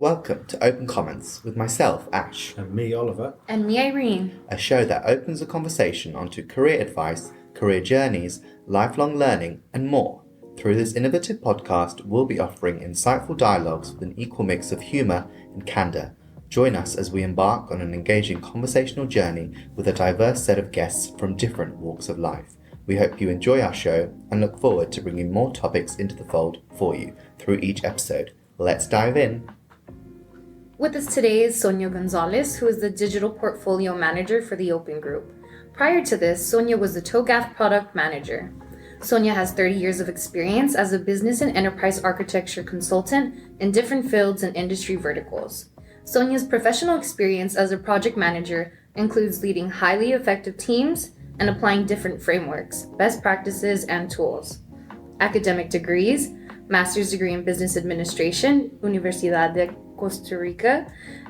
Welcome to Open Comments with myself, Ash, And me, Oliver. And me, Irene. a show that opens a conversation onto career advice, career journeys, lifelong learning, and more. Through this innovative podcast, we'll be offering insightful dialogues with an equal mix of humour and candour. Join us as we embark on an engaging conversational journey with a diverse set of guests from different walks of life. We hope you enjoy our show and look forward to bringing more topics into the fold for you through each episode. Let's dive in. With us today is Sonia Gonzalez, who is the Digital Portfolio Manager for the Open Group. Prior to this, Sonia was the TOGAF Product Manager. Sonia has 30 years of experience as a business and enterprise architecture consultant in different fields and industry verticals. Sonia's professional experience as a project manager includes leading highly effective teams and applying different frameworks, best practices, and tools. Academic degrees: Master's degree in Business Administration, Universidad de Costa Rica;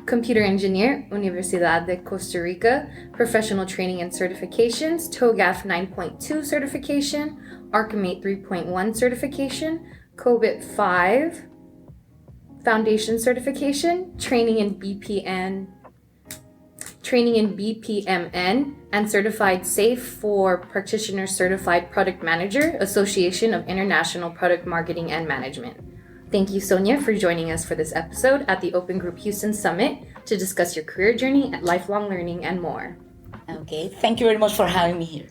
Computer Engineer, Universidad de Costa Rica; Professional Training and Certifications, TOGAF 9.2 certification, Archimate 3.1 certification, COBIT 5 Foundation certification, training in BPMN, and certified SAFE for Practitioner Certified Product Manager, Association of International Product Marketing and Management. Thank you, Sonia, for joining us for this episode at the Open Group Houston Summit to discuss your career journey, lifelong learning, and more. Okay, thank you very much for having me here.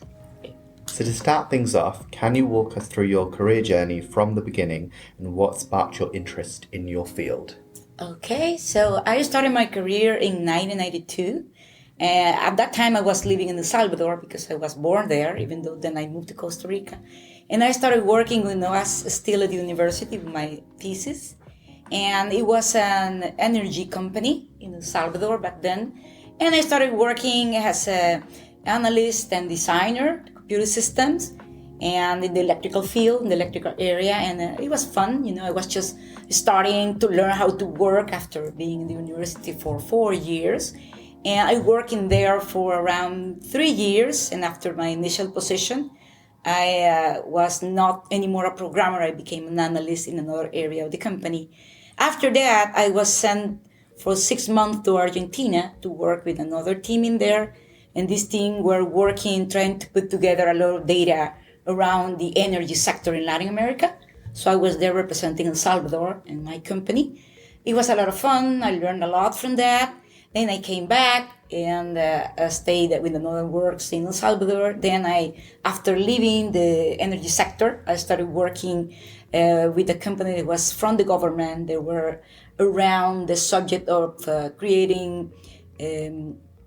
So to start things off, can you walk us through your career journey from the beginning and what sparked your interest in your field? Okay, so I started my career in 1992. At that time, I was living in El Salvador because I was born there, even though then I moved to Costa Rica. And I started working when I was still at the university with my thesis. And it was an energy company in El Salvador back then. And I started working as an analyst and designer, computer systems, and in the electrical field, in the electrical area. And it was fun. I was just starting to learn how to work after being in the university for 4 years. And I worked in there for around 3 years. And after my initial position, I was not anymore a programmer. I became an analyst in another area of the company. After that, I was sent for 6 months to Argentina to work with another team in there. And this team were working, trying to put together a lot of data around the energy sector in Latin America. So I was there representing El Salvador and my company. It was a lot of fun. I learned a lot from that. Then I came back and stayed with another works in El Salvador. Then after leaving the energy sector, I started working with a company that was from the government. They were around the subject of creating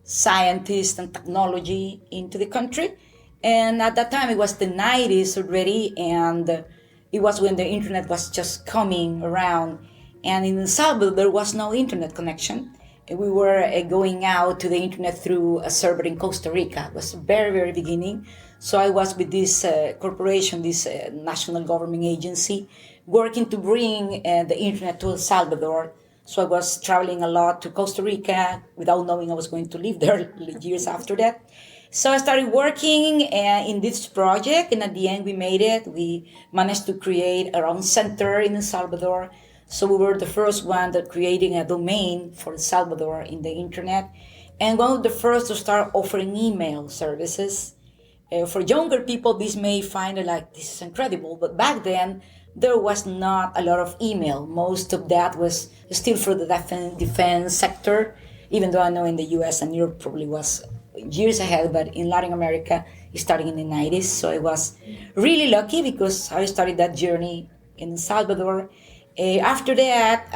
scientists and technology into the country. And at that time, it was the 90s already, and it was when the internet was just coming around. And in El Salvador, there was no internet connection. We were going out to the internet through a server in Costa Rica. It was the very, very beginning. So I was with this corporation, this national government agency, working to bring the internet to El Salvador. So I was traveling a lot to Costa Rica without knowing I was going to live there years after that. So I started working in this project, and at the end we made it. We managed to create our own center in El Salvador. So we were the first one that creating a domain for El Salvador in the internet, and one of the first to start offering email services. For younger people, this may find it like, this is incredible, but back then, there was not a lot of email. Most of that was still for the defense sector, even though I know in the US and Europe probably was years ahead, but in Latin America, starting in the 90s. So I was really lucky because I started that journey in El Salvador. After that,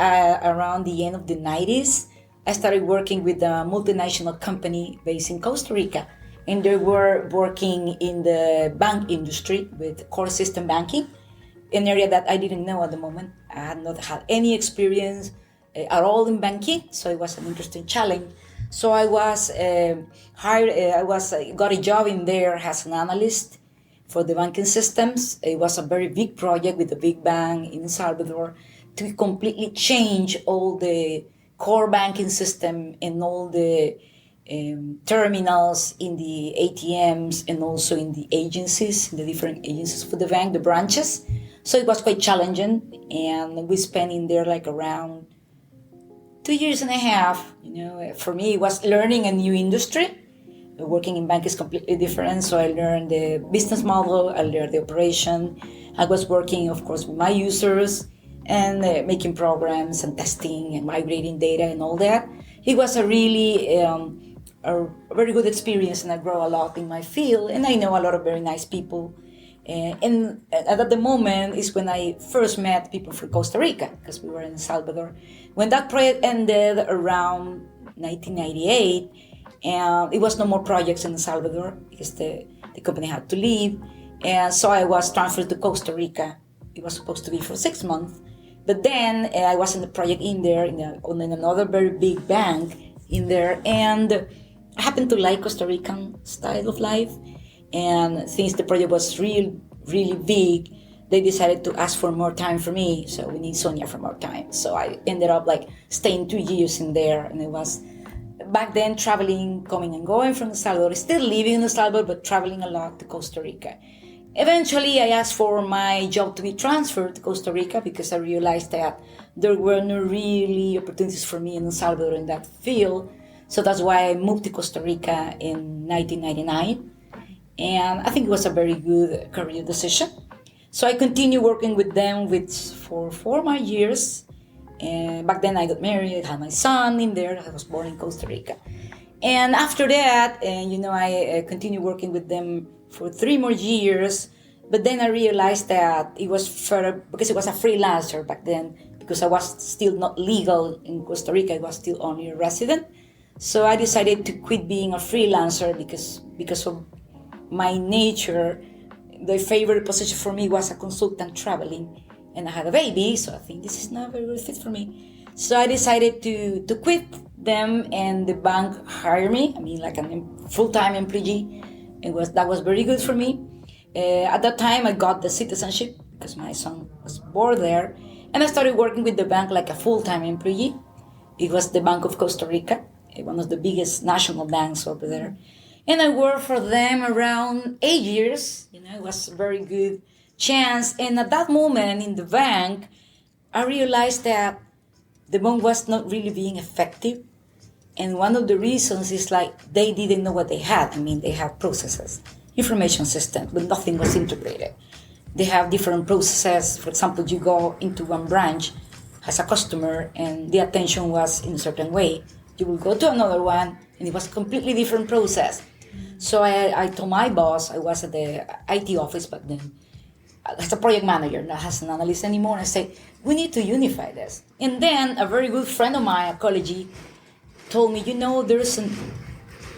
around the end of the 90s, I started working with a multinational company based in Costa Rica. And they were working in the bank industry with core system banking, an area that I didn't know at the moment. I had not had any experience at all in banking, so it was an interesting challenge. So I was got a job in there as an analyst for the banking systems. It was a very big project with a big bank in El Salvador to completely change all the core banking system and all the terminals in the ATMs and also in the agencies, in the different agencies for the bank, the branches. So it was quite challenging, and we spent in there like around 2 years and a half, for me, it was learning a new industry. Working in bank is completely different, so I learned the business model, I learned the operation. I was working, of course, with my users and making programs and testing and migrating data and all that. It was a really a very good experience, and I grew a lot in my field, and I know a lot of very nice people. And at the moment is when I first met people from Costa Rica, because we were in Salvador. When that project ended around 1998, and it was no more projects in El Salvador because the company had to leave. And so I was transferred to Costa Rica. It was supposed to be for 6 months. But then I was in the project in there, in another very big bank in there. And I happened to like Costa Rican style of life. And since the project was really, really big, they decided to ask for more time for me. So we need Sonia for more time. So I ended up staying 2 years in there. And it was back then traveling, coming and going from El Salvador, still living in El Salvador, but traveling a lot to Costa Rica. Eventually, I asked for my job to be transferred to Costa Rica because I realized that there were no really opportunities for me in El Salvador in that field. So that's why I moved to Costa Rica in 1999. And I think it was a very good career decision. So I continued working with them for 4 more years. And back then I got married, I had my son in there. I was born in Costa Rica. And after that, I continued working with them for 3 more years. But then I realized that it was further, because it was a freelancer back then, because I was still not legal in Costa Rica, I was still only a resident. So I decided to quit being a freelancer because of my nature. The favorite position for me was a consultant traveling. And I had a baby, so I think this is not a very good fit for me. So I decided to quit them, and the bank hired me. Like a full-time employee. That was very good for me. At that time, I got the citizenship because my son was born there. And I started working with the bank like a full-time employee. It was the Bank of Costa Rica, one of the biggest national banks over there. And I worked for them around 8 years. It was a very good chance. And at that moment in the bank, I realized that the bank was not really being effective. And one of the reasons is they didn't know what they had. They have processes, information systems, but nothing was integrated. They have different processes. For example, you go into one branch as a customer and the attention was in a certain way. You will go to another one and it was a completely different process. So I told my boss, I was at the IT office back then, as a project manager, not as an analyst anymore. I said, we need to unify this. And then a very good friend of mine at college told me, there's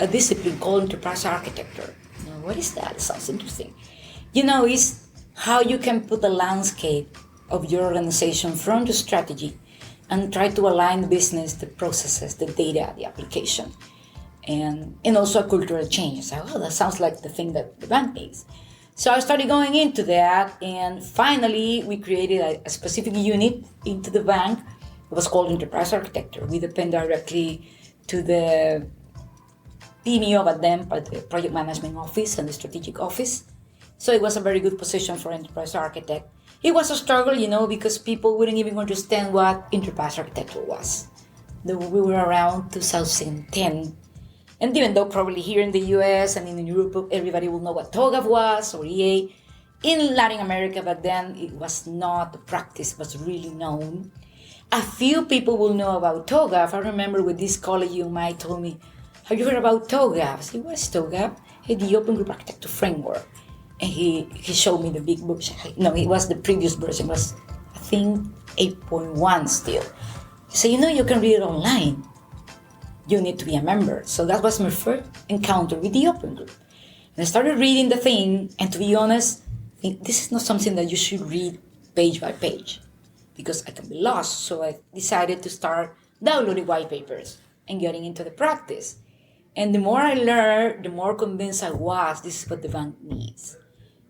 a discipline called enterprise architecture. What is that? It sounds interesting. It's how you can put the landscape of your organization from the strategy and try to align the business, the processes, the data, the application, and also a cultural change. So, that sounds like the thing that the bank needs. So I started going into that, and finally we created a specific unit into the bank. It was called enterprise architecture. We depend directly to the PMO at them, but the project management office and the strategic office. So it was a very good position for enterprise architect. It was a struggle, because people wouldn't even understand what enterprise architecture was. We were around 2010. And even though probably here in the US and in Europe, everybody will know what TOGAF was or EA, in Latin America back then, it was not a practice, it was really known. A few people will know about TOGAF. I remember with this colleague of mine told me, have you heard about TOGAF? I said, what is TOGAF? The Open Group Architecture Framework. And he showed me the big book. No, it was the previous version. It was, I think, 8.1 still. He said, you can read it online. You need to be a member. So that was my first encounter with the Open Group. And I started reading the thing, and to be honest, this is not something that you should read page by page, because I can be lost. So I decided to start downloading white papers and getting into the practice. And the more I learned, the more convinced I was this is what the bank needs.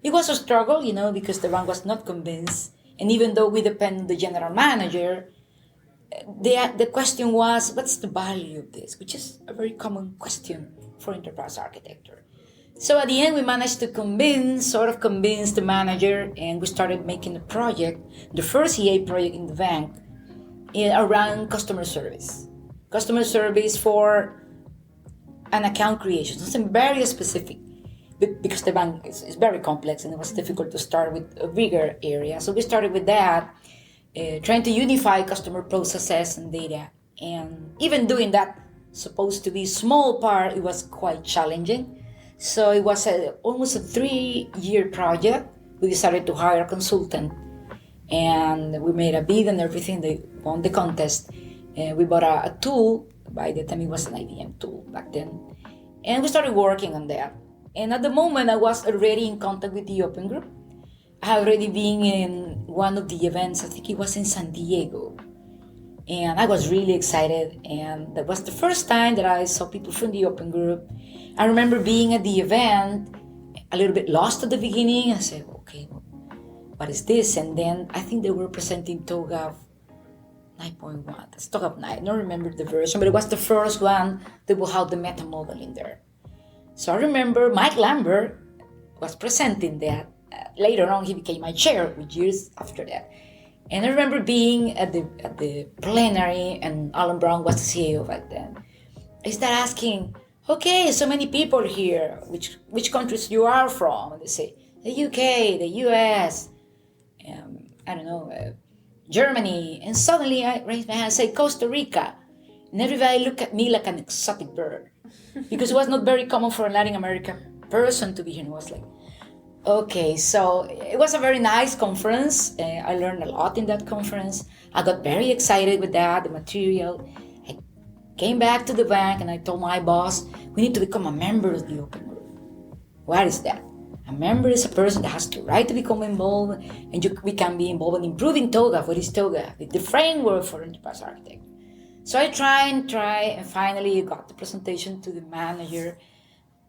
It was a struggle, because the bank was not convinced. And even though we depend on the general manager, the question was, what's the value of this? Which is a very common question for enterprise architecture. So at the end, we managed to convince the manager, and we started making the project, the first EA project in the bank. around customer service. Customer service for an account creation, something very specific, because the bank is very complex and it was difficult to start with a bigger area. So we started with that, trying to unify customer processes and data. And even doing that, supposed to be small part, it was quite challenging. So it was almost a 3-year project. We decided to hire a consultant, and we made a bid and everything. They won the contest. We bought a tool. By the time it was an IBM tool back then. And we started working on that. And at the moment, I was already in contact with the Open Group. I had already been in one of the events, I think it was in San Diego. And I was really excited. And that was the first time that I saw people from the Open Group. I remember being at the event, a little bit lost at the beginning. I said, okay, what is this? And then I think they were presenting TOGAF 9.1. That's TOGAF 9. I don't remember the version, but it was the first one that will have the meta model in there. So I remember Mike Lambert was presenting that. Later on, he became my chair, years after that. And I remember being at the plenary, and Alan Brown was the CEO back then. I started asking, okay, so many people here, which countries you are from? And they say, the UK, the US, I don't know, Germany. And suddenly I raised my hand and say, Costa Rica. And everybody looked at me like an exotic bird. Because it was not very common for a Latin American person to be here. And it was like, okay, so it was a very nice conference. I learned a lot in that conference. I got very excited with that, the material. I came back to the bank and I told my boss, we need to become a member of the Open Group. What is that? A member is a person that has the right to become involved, and we can be involved in improving TOGAF. What is TOGAF? The framework for enterprise architect. So I try, and finally got the presentation to the manager,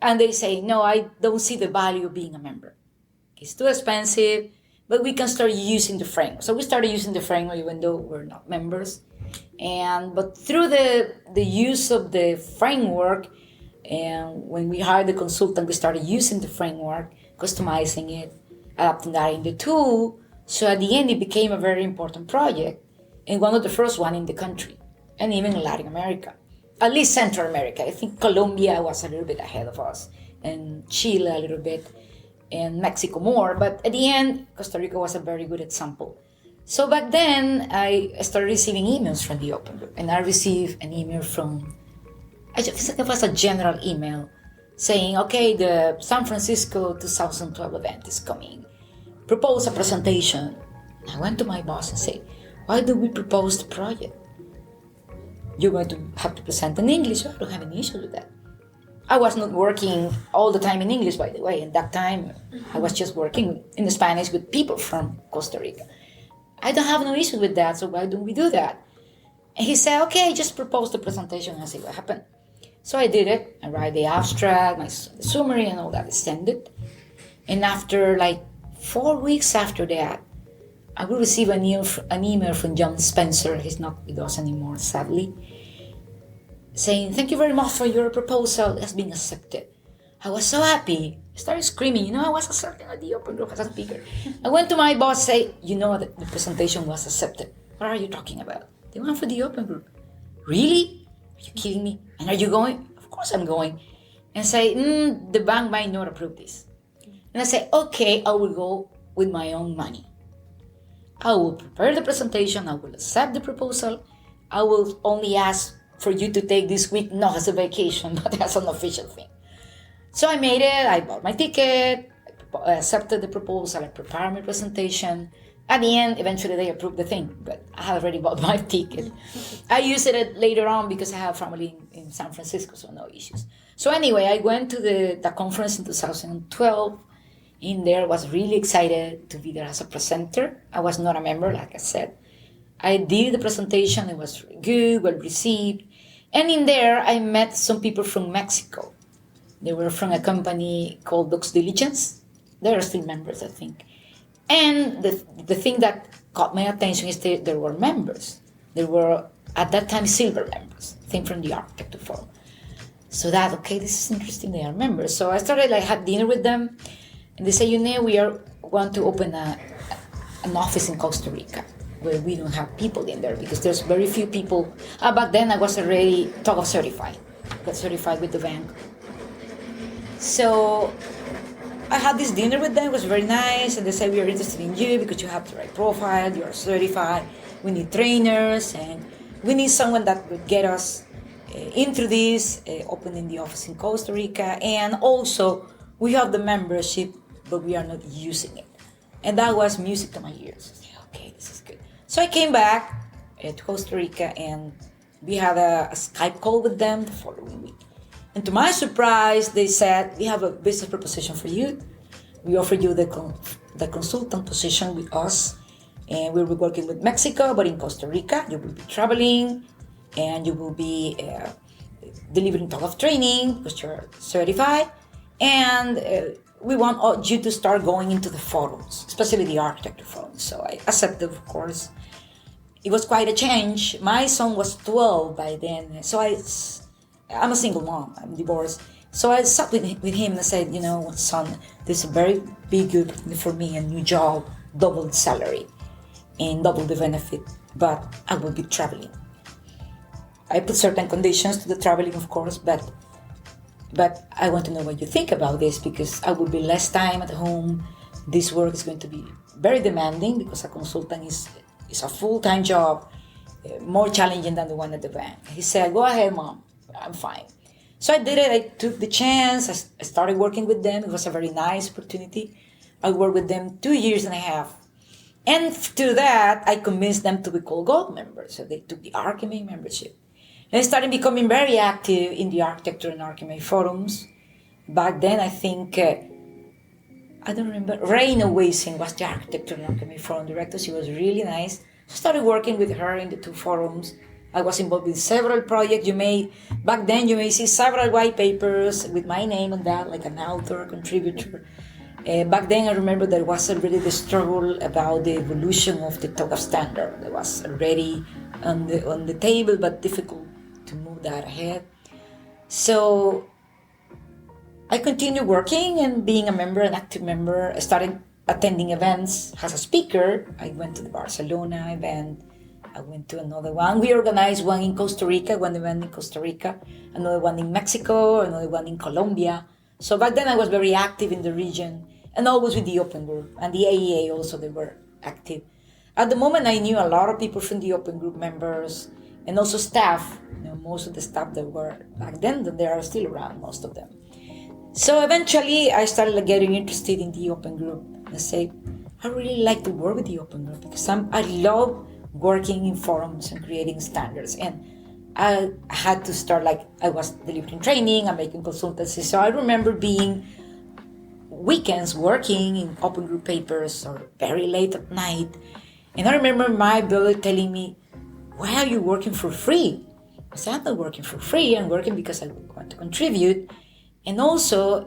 and they say, no, I don't see the value of being a member. It's too expensive, but we can start using the framework. So we started using the framework even though we're not members. But through the use of the framework, and when we hired the consultant, we started using the framework, customizing it, adapting that in the tool. So at the end, it became a very important project, and one of the first one in the country, and even in Latin America, at least Central America. I think Colombia was a little bit ahead of us, and Chile a little bit, and Mexico more. But at the end, Costa Rica was a very good example. So back then, I started receiving emails from the Open Group, and I received an email from, I think it was a general email, saying, okay, the San Francisco 2012 event is coming. Propose a presentation. I went to my boss and said, why do we propose the project? You're going to have to present in English. I don't have any issue with that. I was not working all the time in English, by the way. In that time, I was just working in Spanish with people from Costa Rica. I don't have no issue with that, so why don't we do that? And he said, okay, just propose the presentation and see what happened. So I did it. I write the abstract, my summary and all that, I send it. And after like 4 weeks after that, I will receive an email from John Spencer. He's not with us anymore, sadly, saying, thank you very much for your proposal. It has been accepted. I was so happy. I started screaming, I was accepted at the Open Group as a speaker. I went to my boss, say, that the presentation was accepted. What are you talking about? They went for the Open Group. Really? Are you kidding me? And are you going? Of course I'm going. And say, the bank might not approve this. And I say, okay, I will go with my own money. I will prepare the presentation. I will accept the proposal. I will only ask for you to take this week, not as a vacation, but as an official thing. So I made it. I bought my ticket. I accepted the proposal. I prepared my presentation. At the end, eventually they approved the thing, but I had already bought my ticket. I used it later on because I have family in San Francisco, so no issues. So anyway, I went to the conference in 2012. In there, was really excited to be there as a presenter. I was not a member, like I said. I did the presentation. It was good, well received. And in there, I met some people from Mexico. They were from a company called Dux Diligence. They are still members, I think. And the thing that caught my attention is there were members. There were, at that time, silver members. I think from the architect to follow. So that, okay, this is interesting, they are members. So I started, had dinner with them. And they say, we are going to open an office in Costa Rica. where we don't have people in there because there's very few people. Back then I was already TOGAF certified. Got certified with the bank. So I had this dinner with them. It was very nice, and they said, we are interested in you because you have the right profile, you are certified, we need trainers, and we need someone that would get us into this, opening the office in Costa Rica, and also we have the membership, but we are not using it. And that was music to my ears. I said, okay, this is good. So I came back to Costa Rica, and we had a Skype call with them the following week. And to my surprise, they said, we have a business proposition for you. We offer you the consultant position with us. And we'll be working with Mexico, but in Costa Rica, you will be traveling and you will be delivering TOGAF training because you're certified. And we want you to start going into the forums, especially the architecture forums. So I accepted, of course. It was quite a change. My son was 12 by then. So I'm a single mom, I'm divorced. So I sat with him and I said, son, this is a very big good for me, a new job, double salary and double the benefit, but I will be traveling. I put certain conditions to the traveling, of course, but I want to know what you think about this because I will be less time at home. This work is going to be very demanding because a consultant is a full-time job, more challenging than the one at the bank. He said, go ahead, Mom. I'm fine. So I did it. I took the chance. I started working with them. It was a very nice opportunity. I worked with them 2 years and a half. And to that, I convinced them to be called gold members. So they took the Archimate membership. And I started becoming very active in the architecture and Archimate forums. Back then, I think, I don't remember, Reina Wasing was the architecture and Archimate forum director. She was really nice. So I started working with her in the two forums. I was involved with several projects. Back then you may see several white papers with my name on that, like an author, contributor. Back then I remember there was already the struggle about the evolution of the TOGAF standard. That was already on the table, but difficult to move that ahead. So I continued working and being a member, an active member. I started attending events as a speaker. I went to the Barcelona event. I went to another one. We organized one in Costa Rica, one event in Costa Rica, another one in Mexico, another one in Colombia. So back then I was very active in the region and always with the Open Group and the AEA also, they were active. At the moment I knew a lot of people from the Open Group members and also staff, most of the staff that were back then, they are still around, most of them. So eventually I started getting interested in the Open Group. And I say, I really like to work with the Open Group because I love working in forums and creating standards, and I had to start, like I was delivering training, I'm making consultancy, so I remember being weekends working in Open Group papers or very late at night, and I remember my brother telling me, why are you working for free? I said, I'm not working for free, I'm working because I want to contribute, and also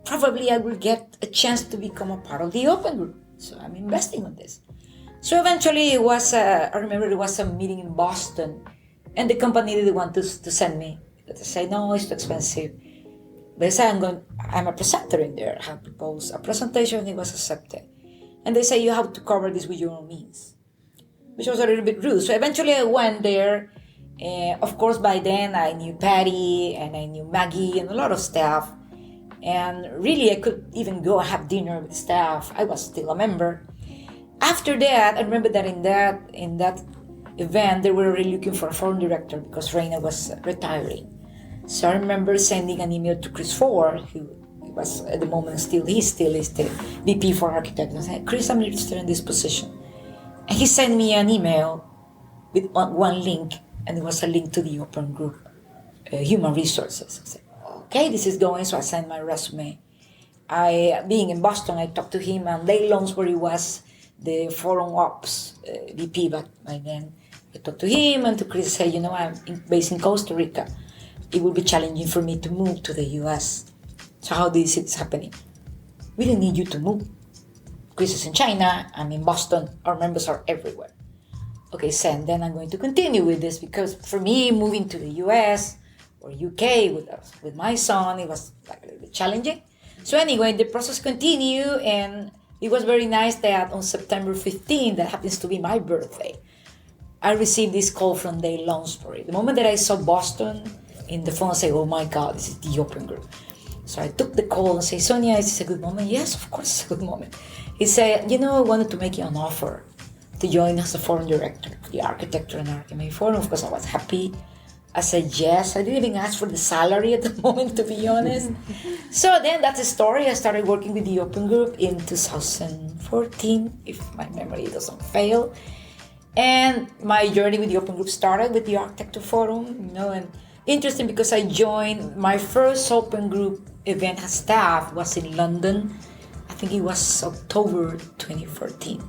probably I will get a chance to become a part of the Open Group, so I'm investing on this. So eventually I remember it was a meeting in Boston and the company didn't want to send me. They said, no, it's too expensive. But I said, I'm a presenter in there. I have proposed a presentation and it was accepted. And they say, you have to cover this with your own means, which was a little bit rude. So eventually I went there. Of course, by then I knew Patty and I knew Maggie and a lot of staff. And really I could even go have dinner with staff. I was still a member. After that, I remember that in that event, they were really looking for a forum director because Reina was retiring. So I remember sending an email to Chris Ford, who was at the moment he still is the VP for architecture. I said, Chris, I'm interested in this position. And he sent me an email with one link, and it was a link to the Open Group, Human Resources. I said, okay, this is going, so I sent my resume. Being in Boston, I talked to him, and Lay Loans, where he was the Forum Ops VP back by then. I talked to him and to Chris, say, I'm based in Costa Rica. It will be challenging for me to move to the US. So how this is happening? We don't need you to move. Chris is in China, I'm in Boston, our members are everywhere. Okay, Sam, then I'm going to continue with this because for me, moving to the US or UK with my son, it was like a little bit challenging. So anyway, the process continued and it was very nice that on September 15, that happens to be my birthday, I received this call from Dave Lounsbury. The moment that I saw Boston in the phone, I said, oh my God, this is the Open Group. So I took the call and said, Sonia, is this a good moment? Yes, of course it's a good moment. He said, I wanted to make you an offer to join as a forum director for the Architecture and Archimate Forum. Of course, I was happy. I said yes. I didn't even ask for the salary at the moment, to be honest. So then that's the story. I started working with the Open Group in 2014, if my memory doesn't fail. And my journey with the Open Group started with the Architecture Forum, and interesting because I joined my first Open Group event as staff was in London. I think it was October 2014.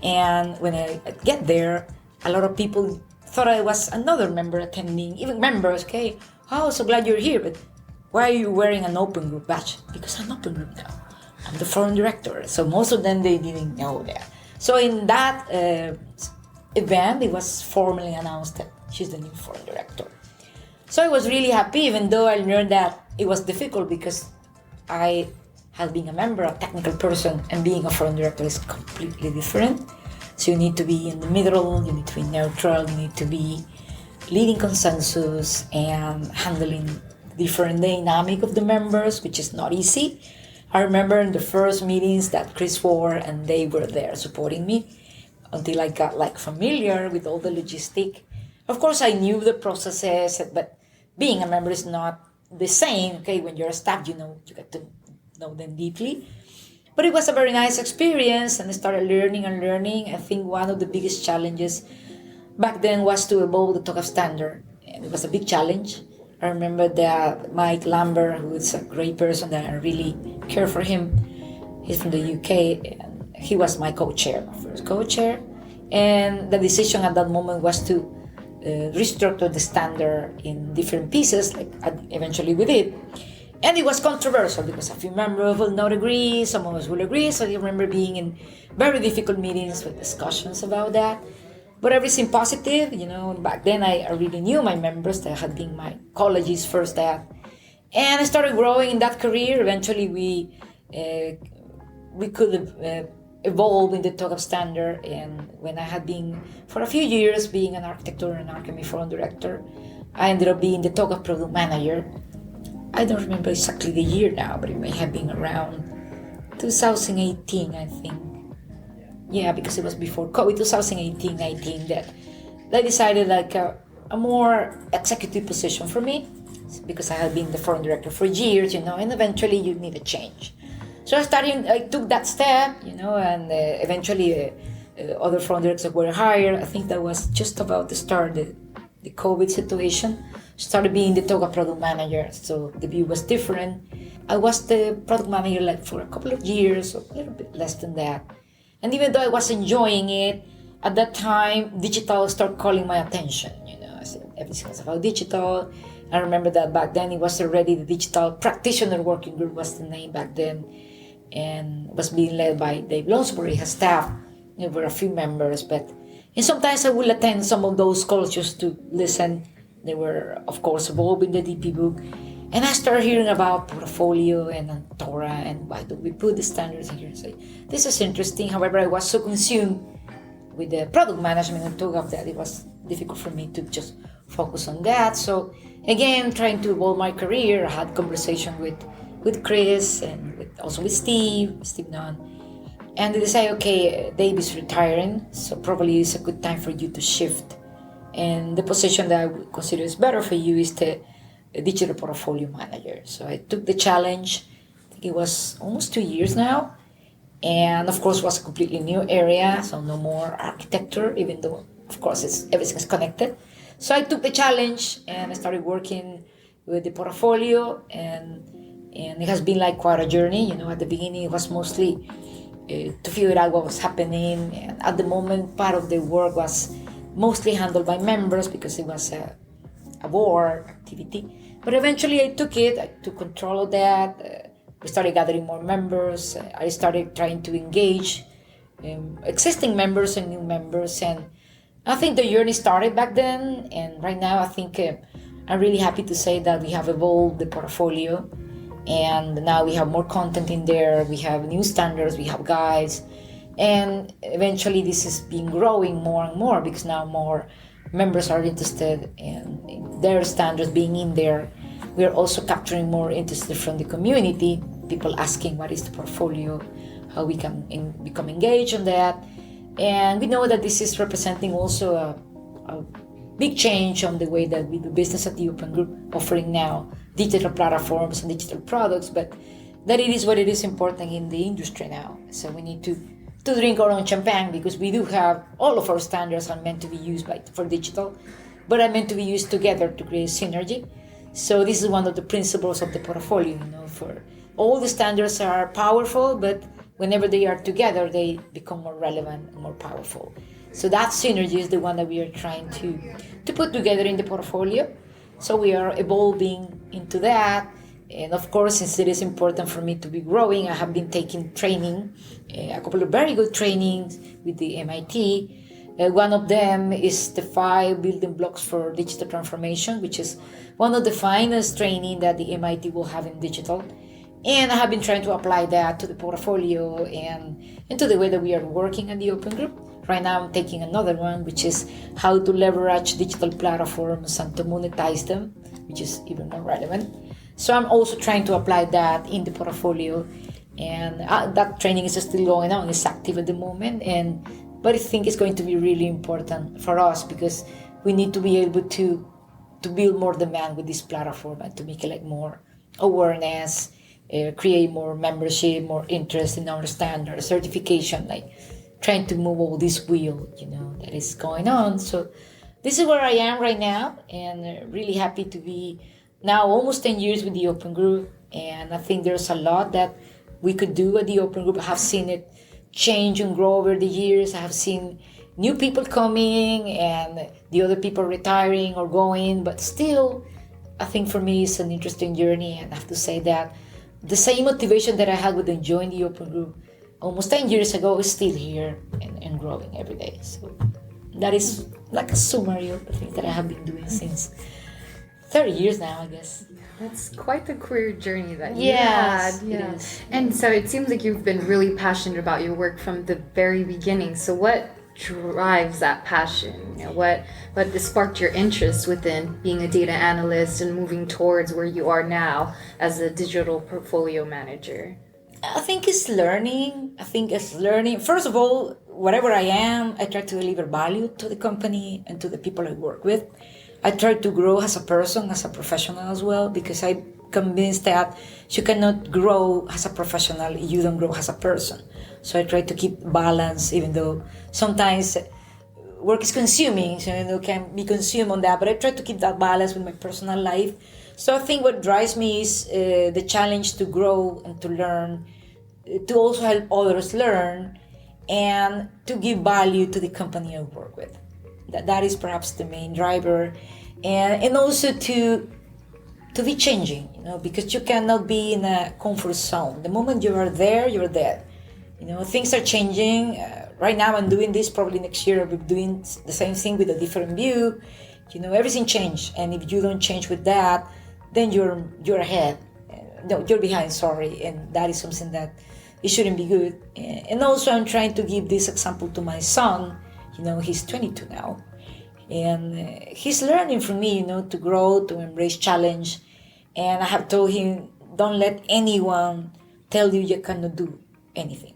And when I get there, a lot of people thought I was another member attending, even members, okay, oh, so glad you're here, but why are you wearing an Open Group badge? Because I'm Open Group now. I'm the forum director. So most of them, they didn't know that. So in that event, it was formally announced that she's the new forum director. So I was really happy, even though I learned that it was difficult because I had been a member, a technical person, and being a forum director is completely different. So you need to be in the middle, you need to be neutral, you need to be leading consensus and handling different dynamic of the members, which is not easy. I remember in the first meetings that Chris Ward and they were there supporting me until I got familiar with all the logistic. Of course, I knew the processes, but being a member is not the same. Okay, when you're a staff, you get to know them deeply. But it was a very nice experience, and I started learning. I think one of the biggest challenges back then was to evolve the TOGAF standard, and it was a big challenge. I remember that Mike Lambert, who is a great person that I really care for him, he's from the UK, and he was my co-chair, my first co-chair, and the decision at that moment was to restructure the standard in different pieces, like eventually we did. And it was controversial because a few members will not agree, some of us will agree. So I remember being in very difficult meetings with discussions about that. But everything positive, back then I really knew my members that had been my colleagues first that. And I started growing in that career. Eventually we could evolve in the TOGAF standard. And when I had been, for a few years, being an architecture and archimate forum director, I ended up being the TOGAF product manager. I don't remember exactly the year now, but it may have been around 2018, I think. Yeah, because it was before COVID, 2018-19, that they decided a more executive position for me, because I had been the forum director for years, and eventually you need a change. So I took that step, and eventually other forum directors were hired. I think that was just about to start the COVID situation. Started being the TOGAF product manager, so the view was different. I was the product manager for a couple of years, or a little bit less than that. And even though I was enjoying it, at that time, digital started calling my attention. I said everything was about digital. I remember that back then it was already the Digital Practitioner Working Group was the name back then, and was being led by Dave Lounsbury, his staff. There were a few members, and sometimes I will attend some of those calls just to listen. They were, of course, involved in the DP book. And I started hearing about portfolio and Antora and why do we put the standards in here and say, this is interesting. However, I was so consumed with the product management and TOGAF that it was difficult for me to just focus on that. So again, trying to evolve my career, I had conversation with Chris and also with Steve Nunn. And they decided, okay, Dave is retiring, so probably it's a good time for you to shift. And the position that I would consider is better for you is the digital portfolio manager. So I took the challenge. I think it was almost 2 years now. And of course, it was a completely new area. So no more architecture, even though, of course, everything is connected. So I took the challenge and I started working with the portfolio. And it has been quite a journey. At the beginning, it was mostly to figure out what was happening. And at the moment, part of the work was mostly handled by members because it was a board activity. But eventually I took control of that. We started gathering more members. I started trying to engage existing members and new members. And I think the journey started back then. And right now I think I'm really happy to say that we have evolved the portfolio. And now we have more content in there. We have new standards, we have guides, and eventually this is being growing more and more because now more members are interested in their standards being in there. We are also capturing more interest from the community, people asking what is the portfolio, how we can become engaged on that. And we know that this is representing also a big change on the way that we do business at the Open Group, offering now digital platforms and digital products, but that it is what it is important in the industry now. So we need to drink our own champagne because we do have all of our standards are meant to be used for digital, but are meant to be used together to create synergy. So this is one of the principles of the portfolio, for all the standards are powerful, but whenever they are together, they become more relevant and more powerful. So that synergy is the one that we are trying to put together in the portfolio. So we are evolving into that. And of course, since it is important for me to be growing, I have been taking training, a couple of very good trainings with the MIT. One of them is the 5 building blocks for digital transformation, which is one of the finest training that the MIT will have in digital. And I have been trying to apply that to the portfolio and to the way that we are working at the Open Group. Right now I'm taking another one, which is how to leverage digital platforms and to monetize them, which is even more relevant. So I'm also trying to apply that in the portfolio. And that training is still going on, it's active at the moment. But I think it's going to be really important for us because we need to be able to build more demand with this platform and to make it more awareness, create more membership, more interest in our standard, certification, trying to move all this wheel, that is going on. So this is where I am right now, and really happy to be now almost 10 years with the Open Group. And I think there's a lot that we could do at the Open Group. I have seen it change and grow over the years. I have seen new people coming and the other people retiring or going, but still, I think for me it's an interesting journey. And I have to say that the same motivation that I had with enjoying the Open Group almost 10 years ago is still here and growing every day. So that is like a summary of the things that I have been doing since 30 years now, I guess. That's quite the career journey that you Yes, had. it Yeah. is. And so it seems like you've been really passionate about your work from the very beginning. So what drives that passion? What sparked your interest within being a data analyst and moving towards where you are now as a digital portfolio manager? I think it's learning. First of all, whatever I am, I try to deliver value to the company and to the people I work with. I try to grow as a person, as a professional as well, because I'm convinced that you cannot grow as a professional if you don't grow as a person. So I try to keep balance, even though sometimes work is consuming, so can be consumed on that, but I try to keep that balance with my personal life. So I think what drives me is the challenge to grow and to learn, to also help others learn, and to give value to the company I work with. That is perhaps the main driver, and also to be changing, because you cannot be in a comfort zone. The moment you are there, you're there. Things are changing. Right now I'm doing this, probably next year I'll be doing the same thing with a different view. Everything changed, and if you don't change with that, then you're ahead. No, you're behind, sorry, and that is something that it shouldn't be good. And also I'm trying to give this example to my son. He's 22 now, and he's learning from me, to grow, to embrace challenge. And I have told him, don't let anyone tell you you cannot do anything.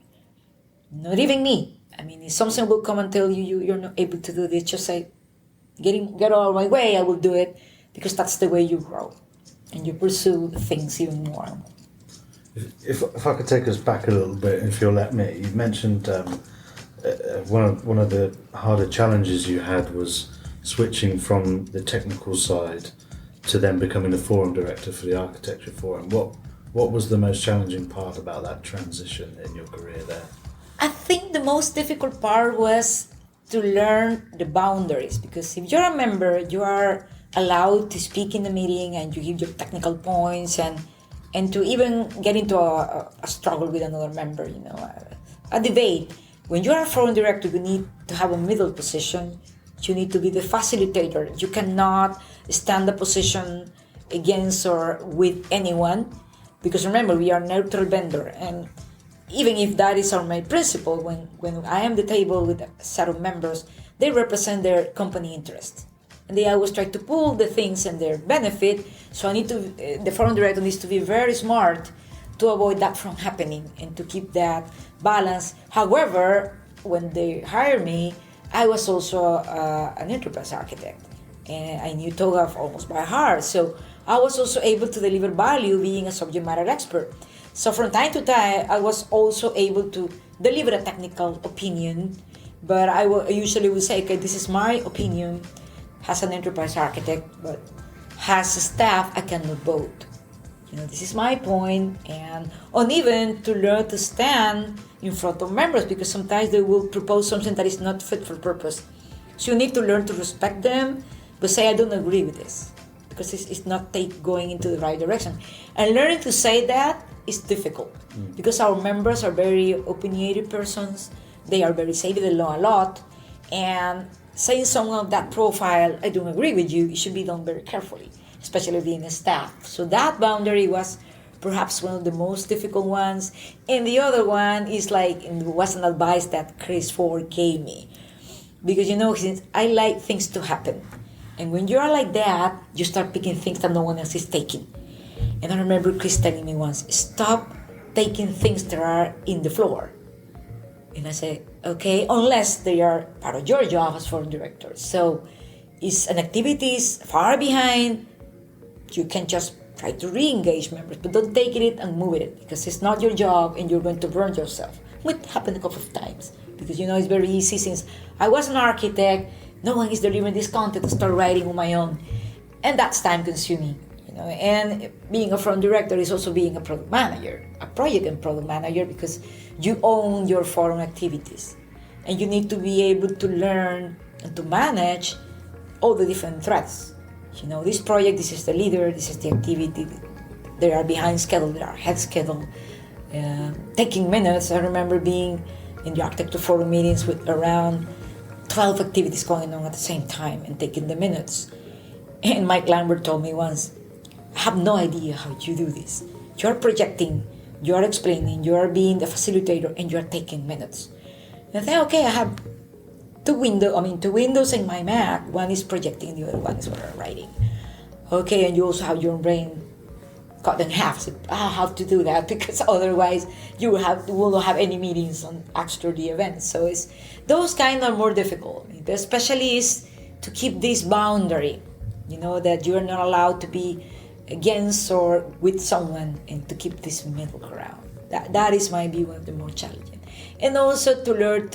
Not even me. I mean, if something will come and tell you you're not able to do this, just say, get out of my way, I will do it, because that's the way you grow and you pursue things even more. If I could take us back a little bit, if you'll let me, you mentioned one of the harder challenges you had was switching from the technical side to then becoming the forum director for the architecture forum. What was the most challenging part about that transition in your career there? I think the most difficult part was to learn the boundaries, because if you're a member, you are allowed to speak in the meeting and you give your technical points and to even get into a struggle with another member, a debate. When you are a forum director, you need to have a middle position. You need to be the facilitator. You cannot stand the position against or with anyone. Because remember, we are neutral vendor, and even if that is our main principle, when I am the table with a set of members, they represent their company interest. And they always try to pull the things and their benefit. So the forum director needs to be very smart to avoid that from happening and to keep that balance. However, when they hired me, I was also an enterprise architect, and I knew TOGAF almost by heart. So I was also able to deliver value being a subject matter expert. So from time to time, I was also able to deliver a technical opinion, but I usually would say, okay, this is my opinion as an enterprise architect, but as a staff, I cannot vote. This is my point, and even to learn to stand in front of members, because sometimes they will propose something that is not fit for purpose. So you need to learn to respect them, but say, I don't agree with this, because it's not going into the right direction. And learning to say that is difficult, because our members are very opinionated persons. They are very savvy, they know a lot, and saying someone of that profile, I don't agree with you, it should be done very carefully, especially being a staff. So that boundary was perhaps one of the most difficult ones. And the other one is was an advice that Chris Ford gave me. Because since I like things to happen. And when you are like that, you start picking things that no one else is taking. And I remember Chris telling me once, stop taking things that are in the floor. And I said, okay, unless they are part of your job as forum director. So it's an activity is far behind, you can just try to re-engage members, but don't take it and move it, because it's not your job and you're going to burn yourself. It happened a couple of times, because it's very easy, since I was an architect, no one is delivering this content, to start writing on my own. And that's time consuming. And being a forum director is also being a product manager, a project and product manager, because you own your forum activities. And you need to be able to learn and to manage all the different threads. This project, this is the leader, this is the activity, they are behind schedule, they are ahead schedule. Taking minutes, I remember being in the architecture forum meetings with around 12 activities going on at the same time and taking the minutes. And Mike Lambert told me once, I have no idea how you do this. You're projecting, you're explaining, you're being the facilitator, and you're taking minutes. And I think, okay, I have two windows in my Mac. One is projecting, the other one is where I'm writing. Okay, and you also have your brain cut in half. So I have to do that, because otherwise you will not have any meetings after the event. So it's those kind are more difficult. Especially is to keep this boundary, that you're not allowed to be against or with someone, and to keep this middle ground. That is my view of the more challenging. And also to learn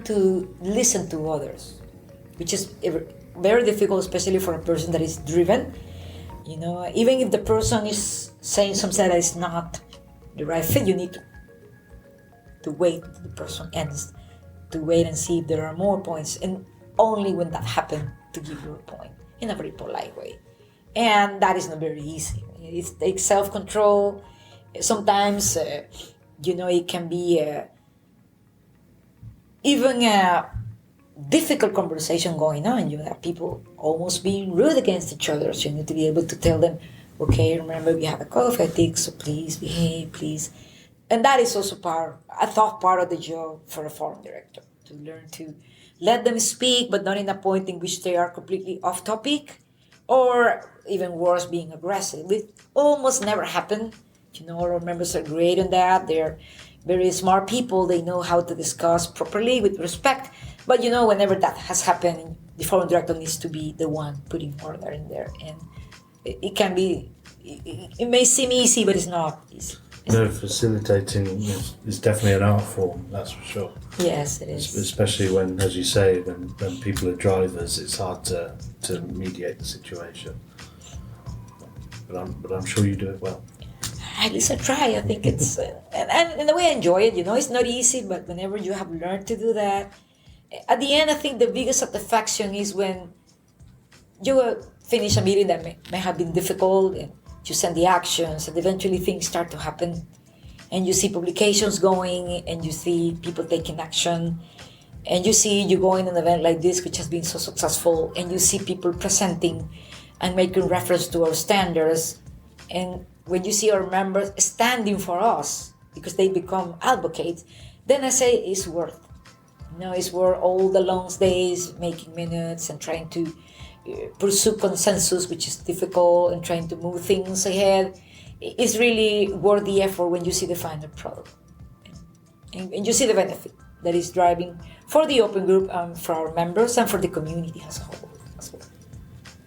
to listen to others, which is very difficult, especially for a person that is driven. Even if the person is saying something that is not the right fit, you need to wait until the person ends, to wait and see if there are more points, and only when that happens to give you a point in a very polite way. And that is not very easy. It takes self-control. Sometimes, it can be even a difficult conversation going on. You have people almost being rude against each other. So you need to be able to tell them, okay, remember we have a code of ethics, so please behave, please. And that is also part of the job for a forum director, to learn to let them speak, but not in a point in which they are completely off topic, or even worse, being aggressive. It almost never happened. Our members are great in that. They're very smart people. They know how to discuss properly with respect. But whenever that has happened, the forum director needs to be the one putting order in there. And it can be, it may seem easy, but it's not easy. No, facilitating is definitely an art form, that's for sure. Yes, it is. Especially when, as you say, when people are drivers, it's hard to mediate the situation. But I'm sure you do it well. At least I try. I think it's, and in a way I enjoy it. It's not easy, but whenever you have learned to do that, at the end, I think the biggest satisfaction is when you finish a meeting that may have been difficult, and you send the actions, and eventually things start to happen, and you see publications going, and you see people taking action, and you see you going an event like this, which has been so successful, and you see people presenting and making reference to our standards, And when you see our members standing for us because they become advocates, then I say it's worth. It's worth all the long days making minutes and trying to pursue consensus, which is difficult, and trying to move things ahead. It's really worth the effort when you see the final product. And you see the benefit that is driving for the open group and for our members and for the community as a whole as well.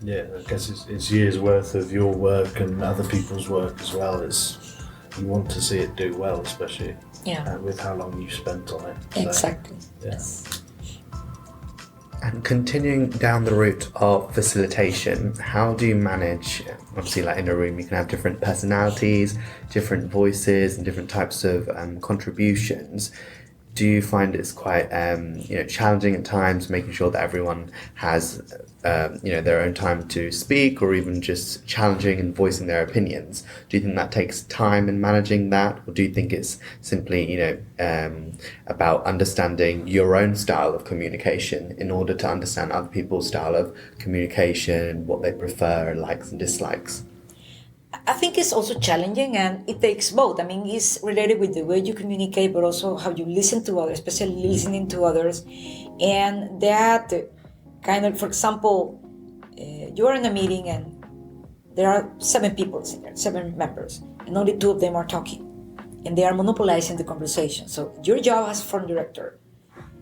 Yeah, I guess it's years worth of your work and other people's work as well. You want to see it do well, especially with how long you spent on it. So, exactly. Yeah. Yes. And continuing down the route of facilitation, how do you manage, obviously like in a room you can have different personalities, different voices and different types of contributions. Do you find it's quite challenging at times, making sure that everyone has their own time to speak, or even just challenging and voicing their opinions? Do you think that takes time in managing that, or do you think it's simply about understanding your own style of communication in order to understand other people's style of communication, what they prefer, likes and dislikes? I think it's also challenging, and it takes both. I mean, it's related with the way you communicate, but also how you listen to others, especially listening to others. And that kind of, for example, you are in a meeting and there are 7 people in there, 7 members, and only 2 of them are talking. And they are monopolizing the conversation. So your job as a foreign director,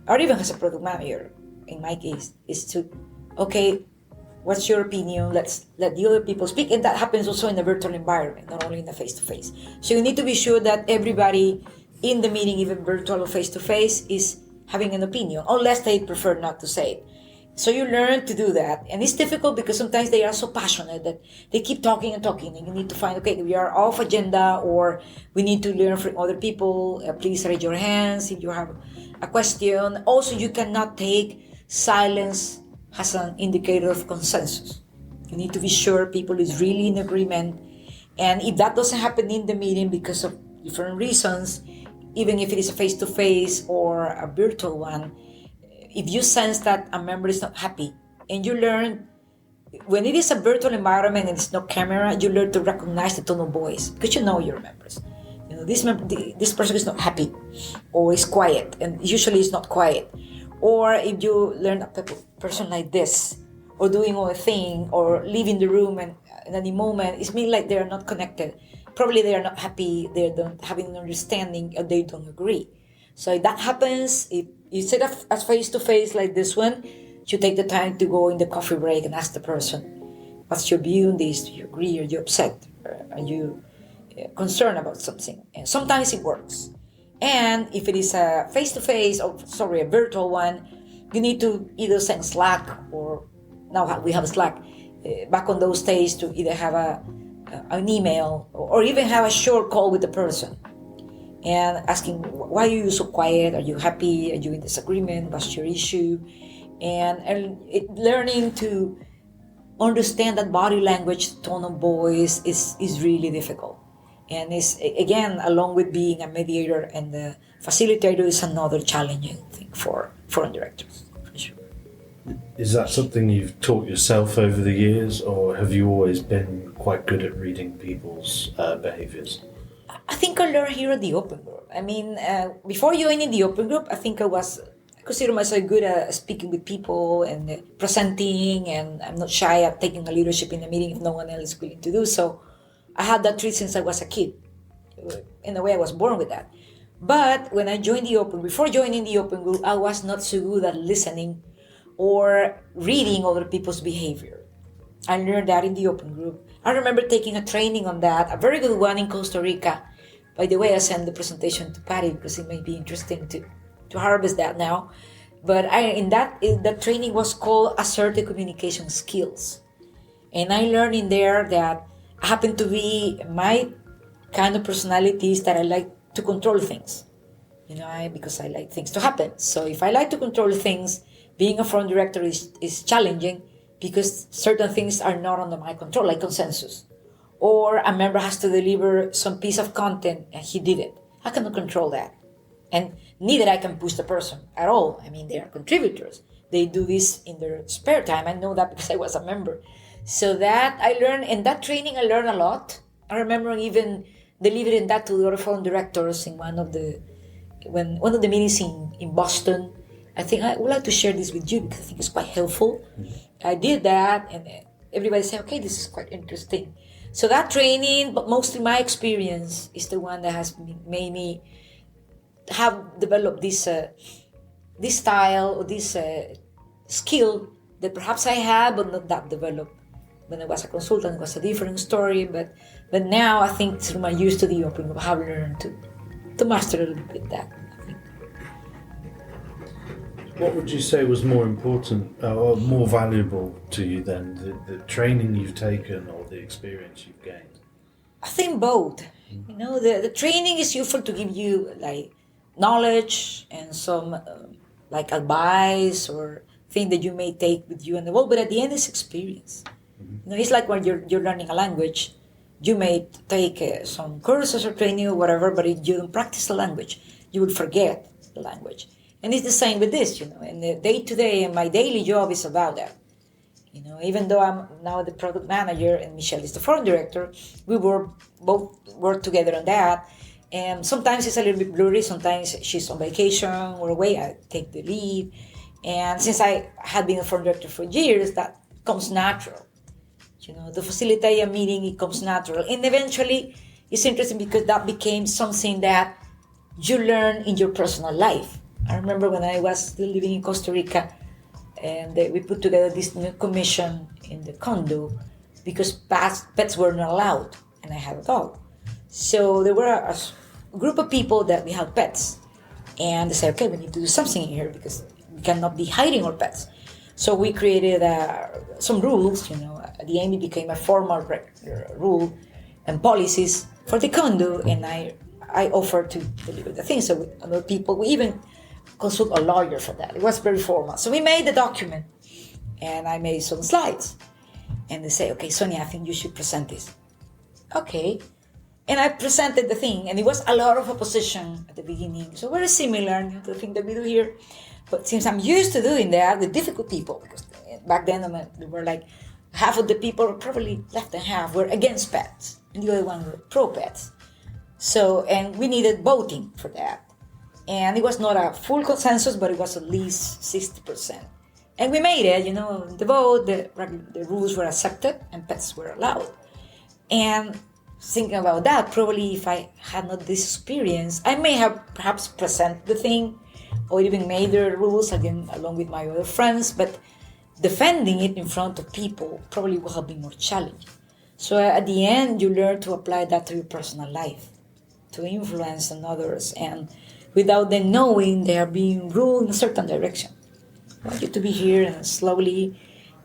or even as a product manager, in my case, is to, okay, what's your opinion? Let's let the other people speak. And that happens also in the virtual environment, not only in the face-to-face. So you need to be sure that everybody in the meeting, even virtual or face-to-face, is having an opinion, unless they prefer not to say it. So you learn to do that. And it's difficult because sometimes they are so passionate that they keep talking and talking. And you need to find, okay, we are off agenda, or we need to learn from other people. Please raise your hands if you have a question. Also, you cannot take silence as an indicator of consensus. You need to be sure people is really in agreement. And if that doesn't happen in the meeting because of different reasons, even if it is a face-to-face or a virtual one, if you sense that a member is not happy, and you learn, when it is a virtual environment and it's no camera, you learn to recognize the tone of voice, because you know your members. This person is not happy, or is quiet, and usually it's not quiet. Or if you learn a person like this, or doing a thing, or leaving the room, and in any moment, it means like they are not connected. Probably they are not happy, they don't have an understanding, or they don't agree. So if that happens, if instead of as face-to-face like this one, you take the time to go in the coffee break and ask the person, what's your view on this? Do you agree? Are you upset? Are you concerned about something? And sometimes it works. And if it is a face-to-face, a virtual one, you need to either send Slack, or now we have Slack, back on those days, to either have an email, or even have a short call with the person and asking, why are you so quiet? Are you happy? Are you in disagreement? What's your issue? And learning to understand that body language, tone of voice is really difficult. And it's, again, along with being a mediator and the facilitator, is another challenging thing for foreign directors, for sure. Is that something you've taught yourself over the years, or have you always been quite good at reading people's behaviors? I think I learned here at the Open Group. I mean, before joining the Open Group, I think I consider myself good at speaking with people and presenting, and I'm not shy at taking a leadership in a meeting if no one else is willing to do so. I had that trait since I was a kid. In a way, I was born with that. But when I joined before joining the Open Group, I was not so good at listening or reading other people's behavior. I learned that in the Open Group. I remember taking a training on that, a very good one in Costa Rica. By the way, I sent the presentation to Patty because it may be interesting to harvest that now. But that training was called Assertive Communication Skills. And I learned in there that I happen to be, my kind of personalities that I like to control things, because I like things to happen. So if I like to control things, being a foreign director is challenging, because certain things are not under my control, like consensus. Or a member has to deliver some piece of content and he didn't. I cannot control that. And neither I can push the person at all. I mean, they are contributors. They do this in their spare time. I know that because I was a member. So that I learned, in that training I learned a lot I remember even delivering that to the other foreign directors in one of the meetings in Boston. I think I would like to share this with you because I think it's quite helpful. I did that, and everybody said, okay, this is quite interesting. So that training, but mostly my experience, is the one that has made me have developed this style or this skill that perhaps I had, but not that developed. When I was a consultant, it was a different story, but now I think through my use to the open, I have learned to master a little bit that. What would you say was more important or more valuable to you then, the training you've taken or the experience you've gained? I think both. You know, the training is useful to give you like knowledge and some like advice or thing that you may take with you in the world, but at the end it's experience. You know, it's like when you're learning a language, you may take some courses or training or whatever, but if you don't practice the language, you will forget the language. And it's the same with this, you know, and the day-to-day and my daily job is about that. You know, even though I'm now the product manager and Michelle is the foreign director, we both work together on that. And sometimes it's a little bit blurry, sometimes she's on vacation or away, I take the lead. And since I had been a foreign director for years, that comes natural. You know, to facilitate a meeting, it comes natural. And eventually, it's interesting because that became something that you learn in your personal life. I remember when I was still living in Costa Rica, and we put together this new commission in the condo because pets were not allowed, and I had a dog. So there were a group of people that we had pets, and they said, okay, we need to do something here because we cannot be hiding our pets. So we created some rules, you know, at the end it became a formal rule and policies for the condo, and I offered to deliver the things. So with other people, we even consult a lawyer for that. It was very formal. So we made the document, and I made some slides. And they say, okay, Sonia, I think you should present this. Okay. And I presented the thing, and it was a lot of opposition at the beginning. So very similar to the thing that we do here. But since I'm used to doing that with difficult people, because back then there were like half of the people, probably less than half, were against pets, and the other one were pro-pets. So, and we needed voting for that. And it was not a full consensus, but it was at least 60%. And we made it, you know, the vote, the rules were accepted, and pets were allowed. And thinking about that, probably if I had not this experience, I may have perhaps presented the thing, or even made the rules again along with my other friends, but defending it in front of people probably would have been more challenging. So at the end, you learn to apply that to your personal life, to influence on others, and without them knowing they are being ruled in a certain direction. I want you to be here, and slowly,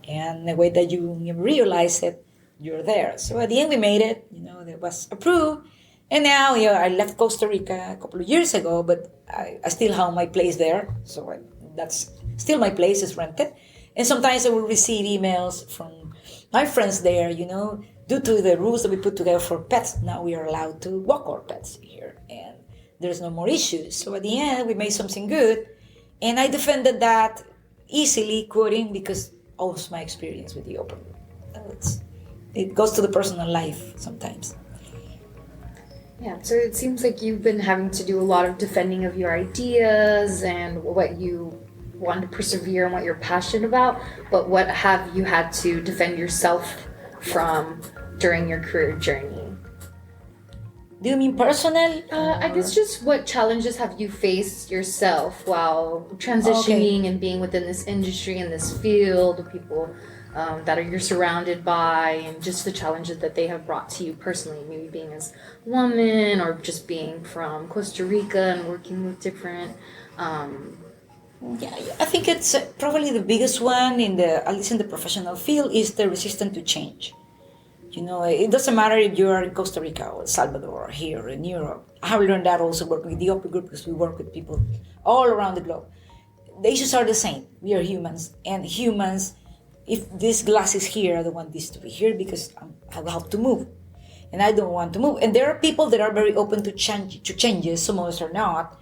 and the way that you realize it, you're there. So at the end we made it, you know, it was approved. And now, you know, I left Costa Rica a couple of years ago, but I still have my place there. So that's still my place, is rented. And sometimes I will receive emails from my friends there, you know, due to the rules that we put together for pets, now we are allowed to walk our pets here. And there's no more issues. So at the end, we made something good. And I defended that easily, quoting, because of my experience with the open. It goes to the personal life sometimes. Yeah, so it seems like you've been having to do a lot of defending of your ideas and what you want to persevere and what you're passionate about, but what have you had to defend yourself from during your career journey? Do you mean personal? I guess just what challenges have you faced yourself while transitioning and being within this industry and this field of people that you're surrounded by, and just the challenges that they have brought to you personally, maybe being as a woman or just being from Costa Rica and working with different... Yeah, I think it's probably the biggest one at least in the professional field, is the resistance to change. You know, it doesn't matter if you are in Costa Rica or Salvador or here or in Europe. I have learned that also working with the Open Group, because we work with people all around the globe. The issues are the same. We are humans, and humans, if this glass is here, I don't want this to be here because I will have to move. And I don't want to move. And there are people that are very open to changes, some of us are not.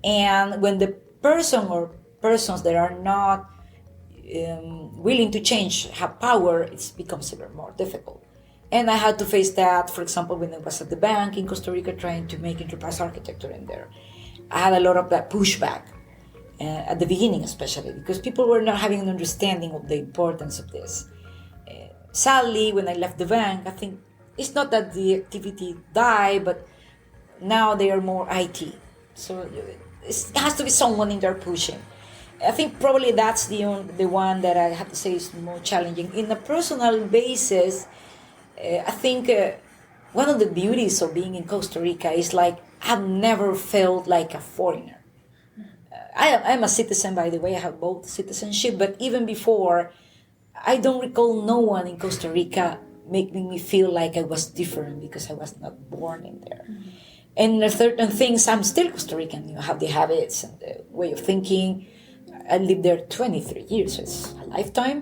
And when the person or persons that are not willing to change have power, it becomes even more difficult. And I had to face that, for example, when I was at the bank in Costa Rica trying to make enterprise architecture in there. I had a lot of that pushback at the beginning, especially because people were not having an understanding of the importance of this. Sadly, when I left the bank, I think it's not that the activity died, but now they are more IT. So it has to be someone in there pushing. I think probably that's the one that I have to say is more challenging. In a personal basis, I think one of the beauties of being in Costa Rica is like I've never felt like a foreigner. I'm a citizen, by the way. I have both citizenship, but even before, I don't recall no one in Costa Rica making me feel like I was different because I was not born in there. Mm-hmm. And there are certain things, I'm still Costa Rican. You have the habits and the way of thinking. I lived there 23 years, so it's a lifetime.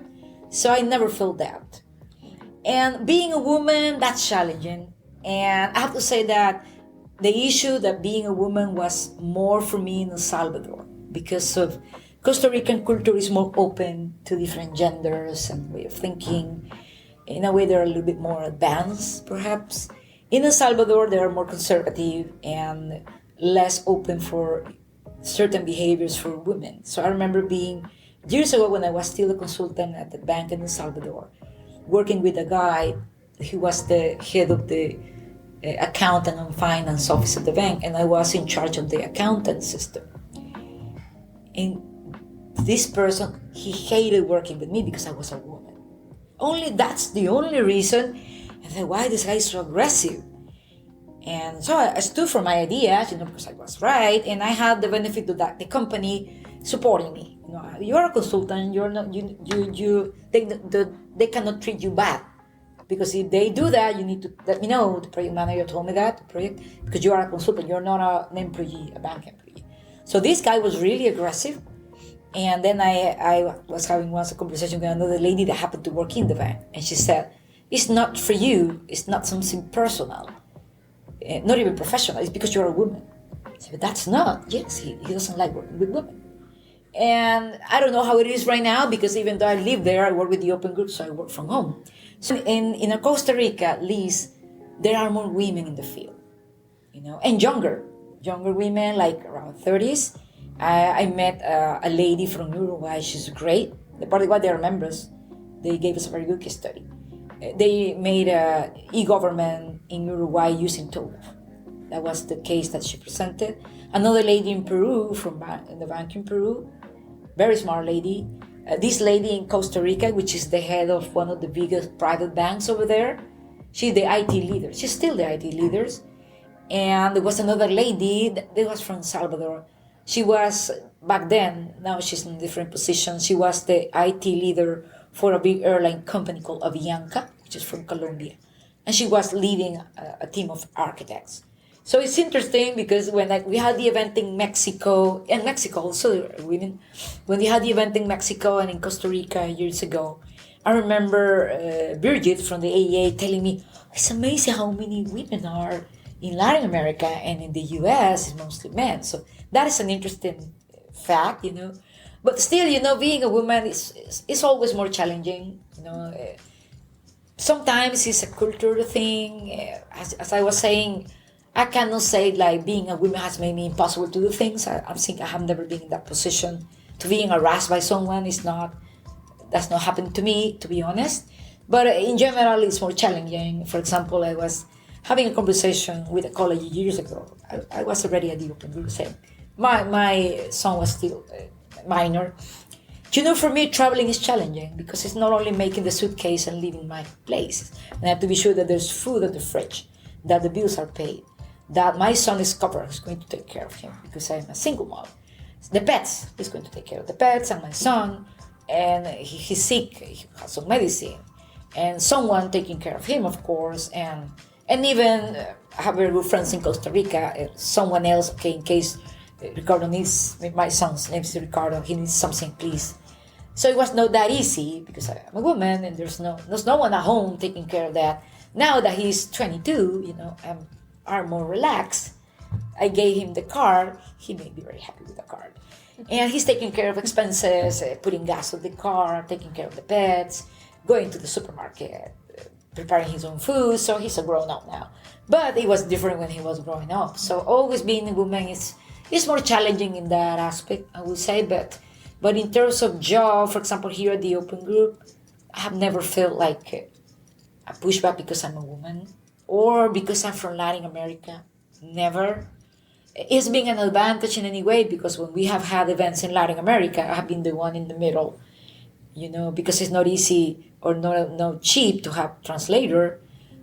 So I never felt that. And being a woman, that's challenging. And I have to say that the issue that being a woman was more for me in El Salvador because of Costa Rican culture is more open to different genders and way of thinking. In a way, they're a little bit more advanced, perhaps. In El Salvador, they are more conservative and less open for certain behaviors for women. So I remember being, years ago when I was still a consultant at the bank in El Salvador, working with a guy, he was the head of the accountant and finance office at the bank, and I was in charge of the accountant system. And this person, he hated working with me because I was a woman. That's the only reason. I thought, why this guy is so aggressive? And so I stood for my ideas, because I was right, and I had the benefit of that, the company supporting me. You're a consultant. You're not. They cannot treat you bad, because if they do that, you need to let me know. The project manager told me that because you are a consultant. You're not an employee, a bank employee. So this guy was really aggressive. And then I was having once a conversation with another lady that happened to work in the bank. And she said, it's not for you. It's not something personal. Not even professional. It's because you're a woman. I said, but that's not. Yes, he doesn't like working with women. And I don't know how it is right now because even though I live there, I work with the open group, so I work from home. So in Costa Rica, at least, there are more women in the field, and younger women, like around 30s. I met a lady from Uruguay. She's great. The party what they are members, they gave us a very good case study. They made a e-government in Uruguay using TOGAF. That was the case that she presented. Another lady in Peru, in the bank in Peru, very smart lady. This lady in Costa Rica, which is the head of one of the biggest private banks over there, she's the IT leader. She's still the IT leader. And there was another lady that was from Salvador. She was, back then, now she's in a different position, she was the IT leader for a big airline company called Avianca, which is from Colombia. And she was leading a team of architects. So it's interesting because when we had the event in Mexico, and Mexico also, women, when we had the event in Mexico and in Costa Rica years ago, I remember Birgit from the AEA telling me, it's amazing how many women are in Latin America, and in the US, it's mostly men. So that is an interesting fact, But still, being a woman is always more challenging, Sometimes it's a cultural thing. As I was saying, I cannot say like being a woman has made me impossible to do things. I'm saying I have never been in that position. To being harassed by someone that's not happened to me, to be honest. But in general, it's more challenging. For example, I was having a conversation with a colleague years ago. I was already at the open group saying, my son was still minor. For me, traveling is challenging because it's not only making the suitcase and leaving my place. And I have to be sure that there's food in the fridge, that the bills are paid, that my son is covered, who's going to take care of him because I'm a single mom. The pets, he's going to take care of the pets and my son, and he's sick, he has some medicine, and someone taking care of him, of course, and even I have very good friends in Costa Rica, someone else, in case Ricardo needs, my son's name is Ricardo, he needs something, please. So it was not that easy because I'm a woman and there's no one at home taking care of that. Now that he's 22, I'm more relaxed. I gave him the card. He may be very happy with the card. And he's taking care of expenses, putting gas on the car, taking care of the pets, going to the supermarket, preparing his own food, so he's a grown-up now. But it was different when he was growing up. So always being a woman is more challenging in that aspect, I would say. But in terms of job, for example, here at the Open Group, I have never felt like a pushback because I'm a woman or because I'm from Latin America. Never. It's been an advantage in any way because when we have had events in Latin America, I have been the one in the middle, because it's not easy or not cheap to have translator.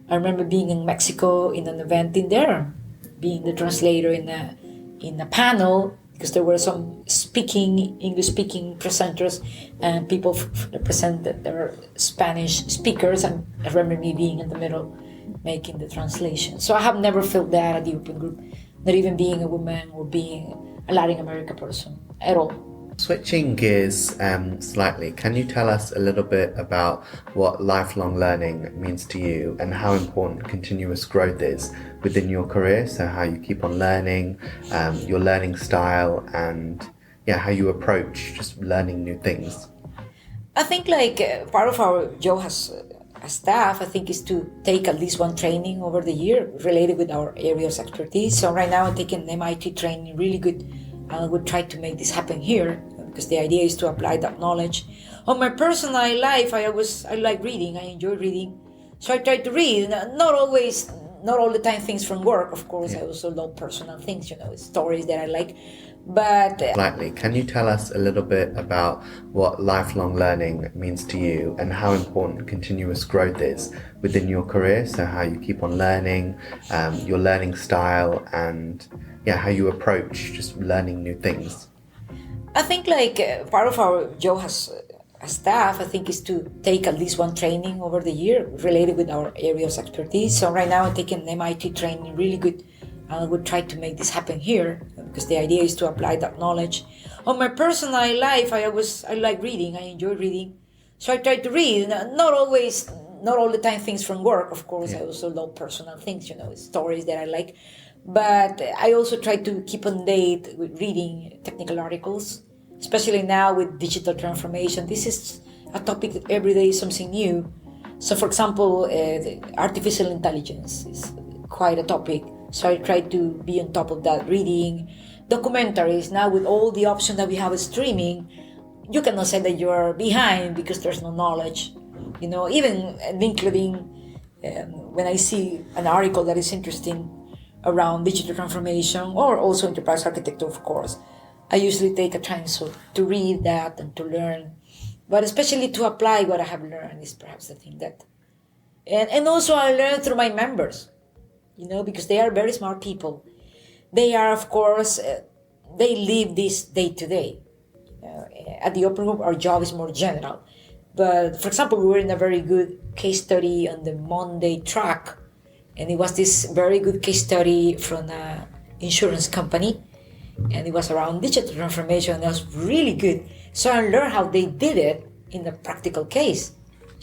I remember being in Mexico in an event in there, being the translator in a panel because there were some English-speaking presenters and people represented their Spanish speakers, and I remember me being in the middle making the translation. So I have never felt that at the Open Group, not even being a woman or being a Latin American person at all. Switching gears slightly, can you tell us a little bit about what lifelong learning means to you and how important continuous growth is within your career? So how you keep on learning, your learning style, and how you approach just learning new things. I think part of our job as staff, I think, is to take at least one training over the year related with our areas of expertise. So right now I'm taking MIT training, really good. I would try to make this happen here because the idea is to apply that knowledge. On my personal life, I like reading. I enjoy reading. So I try to read. Not all the time things from work, of course. I also love personal things, stories that I like. But slightly, can you tell us a little bit about what lifelong learning means to you and how important continuous growth is within your career? So how you keep on learning, your learning style, and how you approach just learning new things. I think part of our job as staff, I think, is to take at least one training over the year related with our areas of expertise. So right now I'm taking MIT training, really good. I would try to make this happen here because the idea is to apply that knowledge. On my personal life, I like reading. I enjoy reading. So I try to read. Not all the time things from work, of course. I also love personal things, stories that I like. But I also try to keep on date with reading technical articles, especially now with digital transformation. This is a topic that every day is something new. So for example, artificial intelligence is quite a topic. So I try to be on top of that, reading documentaries. Now with all the options that we have streaming, you cannot say that you are behind because there's no knowledge. Even including when I see an article that is interesting around digital transformation or also enterprise architecture, of course, I usually take a time to read that and to learn. But especially to apply what I have learned is perhaps the thing that... And also I learn through my members. Because they are very smart people. They are, of course, they live this day to day. At the Open Group, our job is more general. But, for example, we were in a very good case study on the Monday track. And it was this very good case study from an insurance company. And it was around digital transformation. And it was really good. So I learned how they did it in a practical case.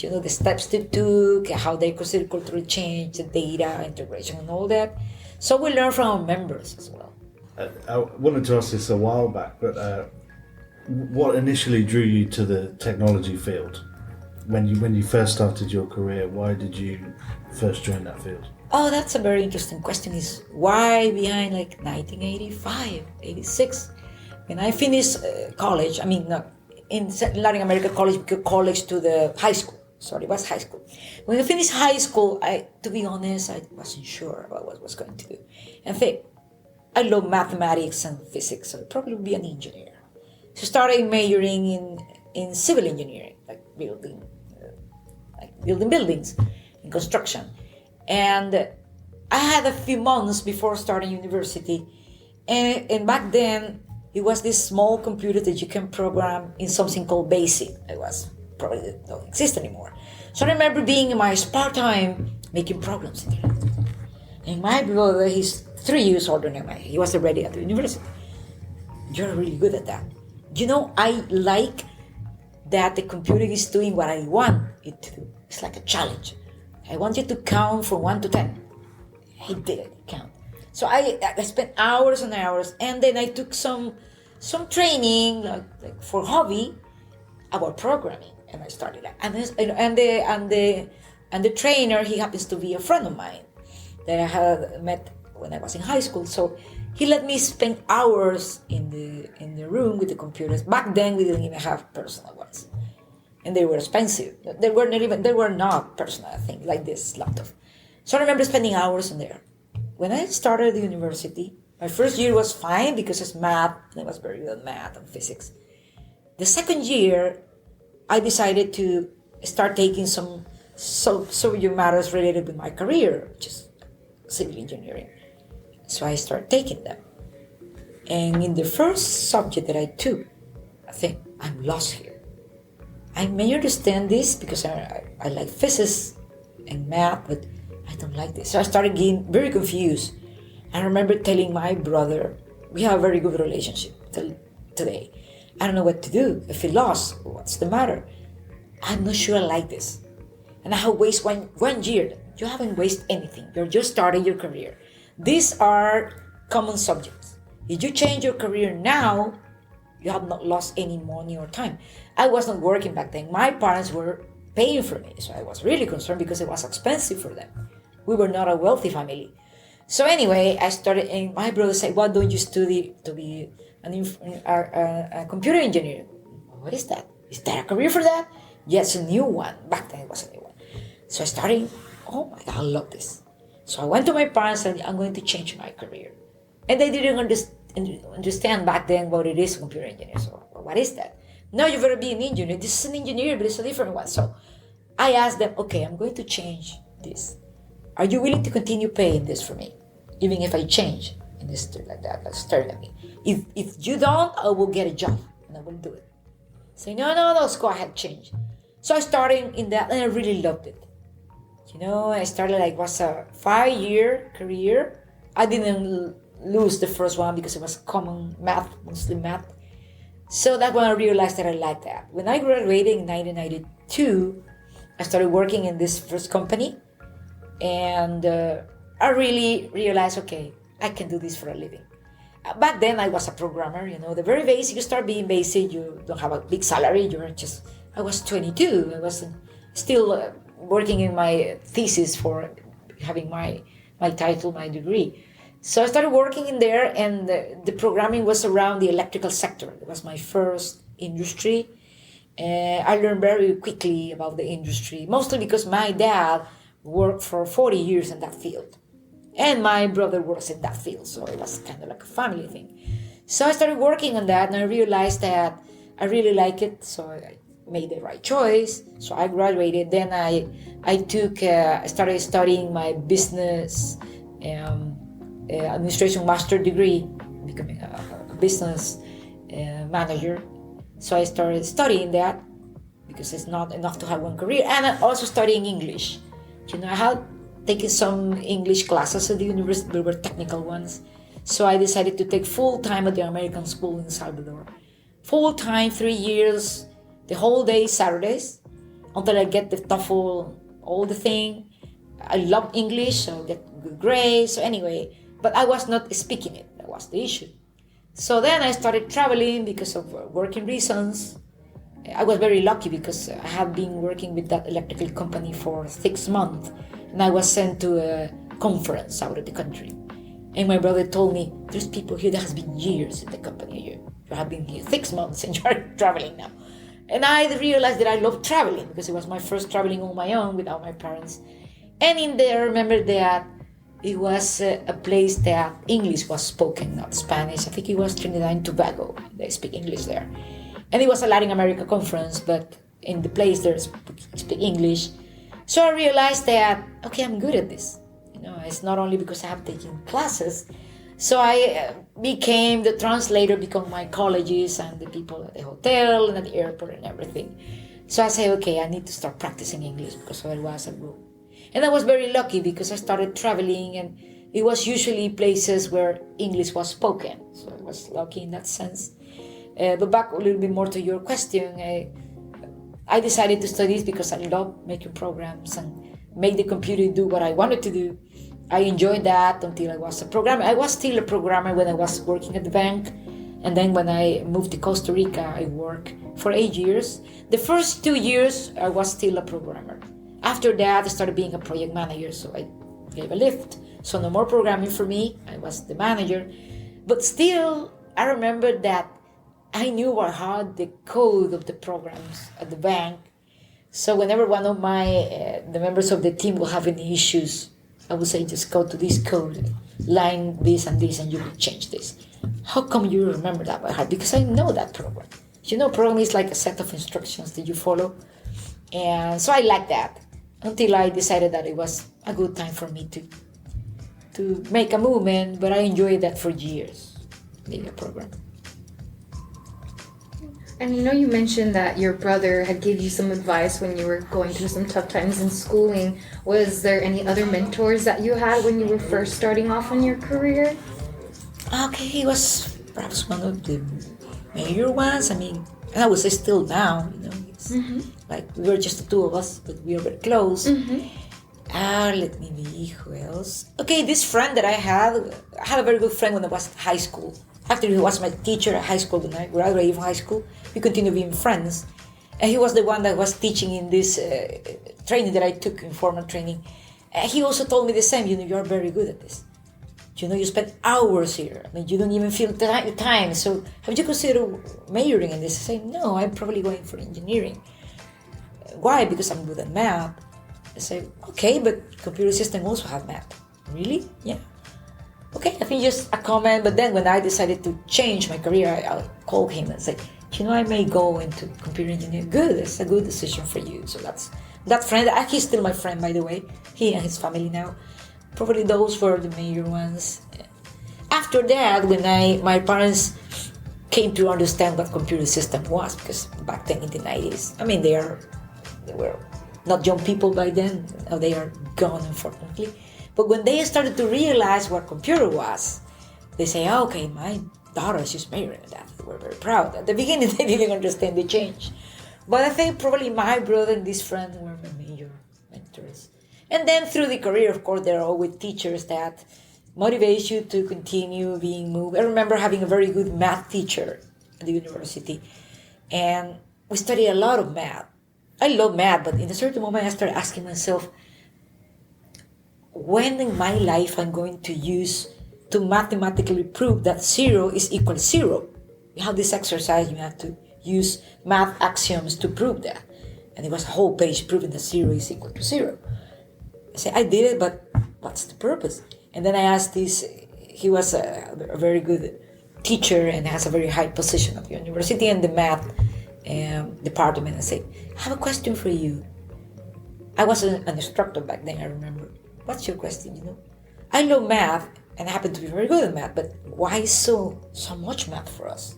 The steps they took, how they consider cultural change, the data integration and all that. So we learn from our members as well. I wanted to ask this a while back, but what initially drew you to the technology field? When you first started your career, why did you first join that field? Oh, that's a very interesting question. Is why behind 1985, 86, when I finished college, in Latin America college to the high school. Sorry, it was high school. When I finished high school, to be honest, I wasn't sure about what I was going to do. In fact, I love mathematics and physics, so I'd probably be an engineer. So started majoring in civil engineering, building buildings, in construction. And I had a few months before starting university, and back then it was this small computer that you can program in something called BASIC. It was probably don't exist anymore. So I remember being in my spare time making programs in there. And my brother, he's 3 years older than me. He was already at the university. You're really good at that. I like that the computer is doing what I want it to do. It's like a challenge. I want you to count from 1 to 10. He did it, count. So I spent hours and hours, and then I took some training like for hobby about programming, and I started that. And And the trainer, he happens to be a friend of mine that I had met when I was in high school. So he let me spend hours in the room with the computers. Back then, we didn't even have personal ones, and they were expensive. They were not personal, I think, like this laptop. So I remember spending hours in there. When I started the university, my first year was fine because it's math, and I was very good at math and physics. The second year, I decided to start taking some subject matters related with my career, which is civil engineering. So I started taking them. And in the first subject that I took, I think I'm lost here. I may understand this because I like physics and math, but I don't like this. So I started getting very confused. I remember telling my brother, we have a very good relationship till today. I don't know what to do. I feel lost. What's the matter? I'm not sure I like this. And I have wasted one year. You haven't wasted anything. You're just starting your career. These are common subjects. If you change your career now, you have not lost any money or time. I was not working back then. My parents were paying for me. So I was really concerned because it was expensive for them. We were not a wealthy family. So anyway, I started, and my brother said, why don't you study to be a computer engineer? What is that? Is there a career for that? Yes, a new one. Back then it was a new one. So I started, oh my God, I love this. So I went to my parents and I'm going to change my career. And they didn't understand back then what it is, a computer engineer. So what is that? No, you better be an engineer. This is an engineer, but it's a different one. So I asked them, okay, I'm going to change this. Are you willing to continue paying this for me? Even if I change? And they stood like that, like staring at me. If you don't, I will get a job and I will do it. Say, no, let's go ahead, change. So I started in that and I really loved it. You know, I started was a 5-year career. I didn't lose the first one because it was common math, mostly math. So that's when I realized that I liked that. When I graduated in 1992, I started working in this first company. And I really realized, okay, I can do this for a living. Back then I was a programmer, the very basic, you start being basic, you don't have a big salary, I was 22, I was still working in my thesis for having my title, my degree. So I started working in there, and the programming was around the electrical sector. It was my first industry. I learned very quickly about the industry, mostly because my dad worked for 40 years in that field. And my brother works in that field, so it was kind of like a family thing. So I started working on that, and I realized that I really like it, so I made the right choice. So I graduated. Then I started studying my business administration master degree, becoming a business manager. So I started studying that because it's not enough to have one career, and I also studying English. I had taken some English classes at the university, they were technical ones. So I decided to take full-time at the American school in Salvador. Full-time, 3 years, the whole day, Saturdays, until I get the TOEFL, all the thing. I love English, so I get good grades. So anyway, but I was not speaking it. That was the issue. So then I started traveling because of working reasons. I was very lucky because I had been working with that electrical company for 6 months, and I was sent to a conference out of the country. And my brother told me, there's people here that has been years in the company. You have been here 6 months and you're traveling now. And I realized that I love traveling because it was my first traveling on my own without my parents. And in there, I remember that it was a place that English was spoken, not Spanish. I think it was Trinidad and Tobago. They speak English there. And it was a Latin America conference, but in the place they speak English. So I realized that, okay, I'm good at this. It's not only because I have taken classes. So I became the translator, become my colleagues and the people at the hotel and at the airport and everything. So I say, okay, I need to start practicing English because otherwise I will. And I was very lucky because I started traveling, and it was usually places where English was spoken. So I was lucky in that sense. But back a little bit more to your question, I decided to study this because I love making programs and make the computer do what I wanted to do. I enjoyed that until I was a programmer. I was still a programmer when I was working at the bank. And then when I moved to Costa Rica, I worked for 8 years. The first 2 years, I was still a programmer. After that, I started being a project manager, so I gave a lift. So no more programming for me. I was the manager. But still, I remember that I knew by heart the code of the programs at the bank. So whenever one of the members of the team will have any issues, I would say, just go to this code, line this and this, and you will change this. How come you remember that by heart? Because I know that program. Program is like a set of instructions that you follow. And so I like that until I decided that it was a good time for me to make a movement, but I enjoyed that for years, being a program. And you mentioned that your brother had gave you some advice when you were going through some tough times in schooling. Was there any other mentors that you had when you were first starting off in your career? Okay, he was perhaps one of the major ones. And I would say still now, it's like we were just the two of us, but we are very close. Let me be, who else? Okay, this friend that I had a very good friend when I was in high school. Actually, he was my teacher at high school when I graduated from high school. We continued being friends. And he was the one that was teaching in this training that I took, informal training. He also told me the same, you're very good at this. You spend hours here. You don't even feel time. So have you considered majoring in this? I say, no, I'm probably going for engineering. Why? Because I'm good at math. I say, okay, but computer system also have math. Really? Yeah. Okay, I think just a comment, but then when I decided to change my career, I called him and said, I may go into computer engineering. Good, it's a good decision for you. So that's that friend. He's still my friend, by the way. He and his family now. Probably those were the major ones. After that, when my parents came to understand what computer system was, because back then in the 90s, they were not young people by then. Now they are gone, unfortunately. But when they started to realize what computer was, they say, okay, my daughter, she's married in that. They were very proud. At the beginning, they didn't understand the change. But I think probably my brother and this friend were my major mentors. And then through the career, of course, there are always teachers that motivate you to continue being moved. I remember having a very good math teacher at the university. And we studied a lot of math. I love math, but in a certain moment, I started asking myself, when in my life I'm going to use to mathematically prove that 0 is equal to 0. You have this exercise, you have to use math axioms to prove that. And it was a whole page proving that 0 is equal to 0. I said, I did it, but what's the purpose? And then I asked he was a very good teacher and has a very high position at the university in the math department. I said, I have a question for you. I was an instructor back then, I remember. What's your question, I love math, and I happen to be very good at math, but why so much math for us?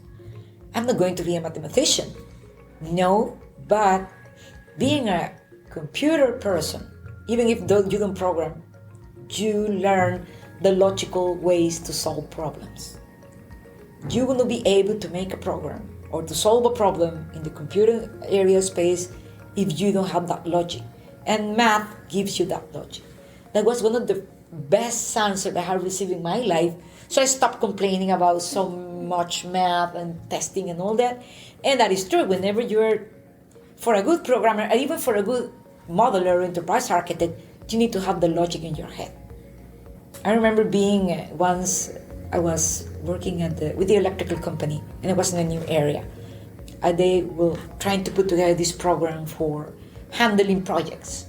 I'm not going to be a mathematician. No, but being a computer person, even if you don't program, you learn the logical ways to solve problems. You will not be able to make a program or to solve a problem in the computer area space if you don't have that logic. And math gives you that logic. That was one of the best answers I have received in my life. So I stopped complaining about so much math and testing and all that. And that is true. Whenever you're, for a good programmer, and even for a good modeler or enterprise architect, you need to have the logic in your head. I remember once I was working with the electrical company, and I was in a new area. They were trying to put together this program for handling projects.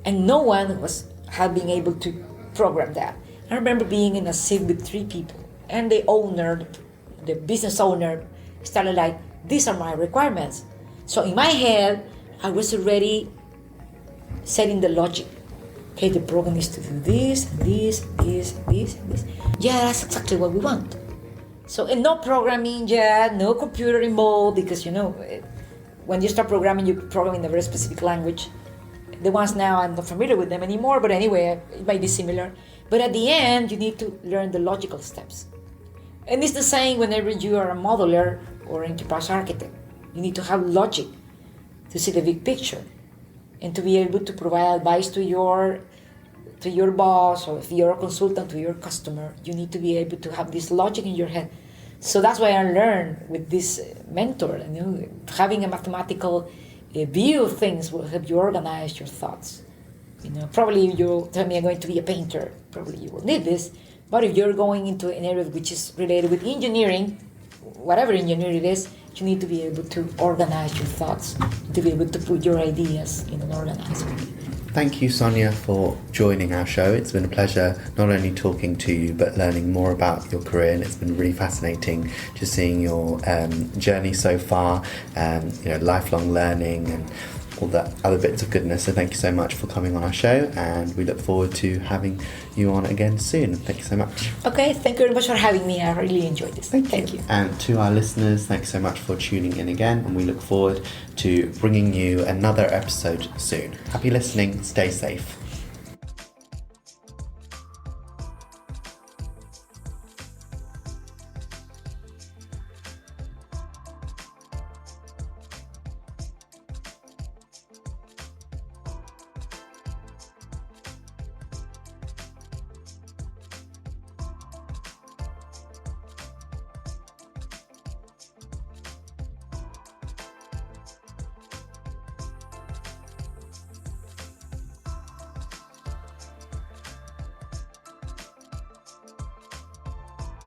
And no one had been able to program that. I remember being in a seat with 3 people, and the business owner, started like, these are my requirements. So in my head, I was already setting the logic. Okay, the program is to do this, this, this, this, and this. Yeah, that's exactly what we want. So, and no programming yet, no computer involved, because when you start programming, you program in a very specific language. The ones now, I'm not familiar with them anymore, but anyway, it might be similar. But at the end, you need to learn the logical steps. And it's the same whenever you are a modeler or enterprise architect. You need to have logic to see the big picture and to be able to provide advice to your boss, or if you're a consultant to your customer, you need to be able to have this logic in your head. So that's why I learned with this mentor, having a mathematical view of things will help you organize your thoughts Probably you'll tell me I'm going to be a painter. Probably you will need this. But if you're going into an area which is related with engineering, whatever engineering it is, you need to be able to organize your thoughts, to be able to put your ideas in an organized way. Thank you, Sonia, for joining our show. It's been a pleasure not only talking to you, but learning more about your career, and it's been really fascinating just seeing your journey so far, lifelong learning and all the other bits of goodness. So thank you so much for coming on our show, and we look forward to having you on again soon. Thank you so much. Okay, thank you very much for having me. I really enjoyed this. Thank you. And to our listeners, thanks so much for tuning in again, and we look forward to bringing you another episode soon. Happy listening, stay safe.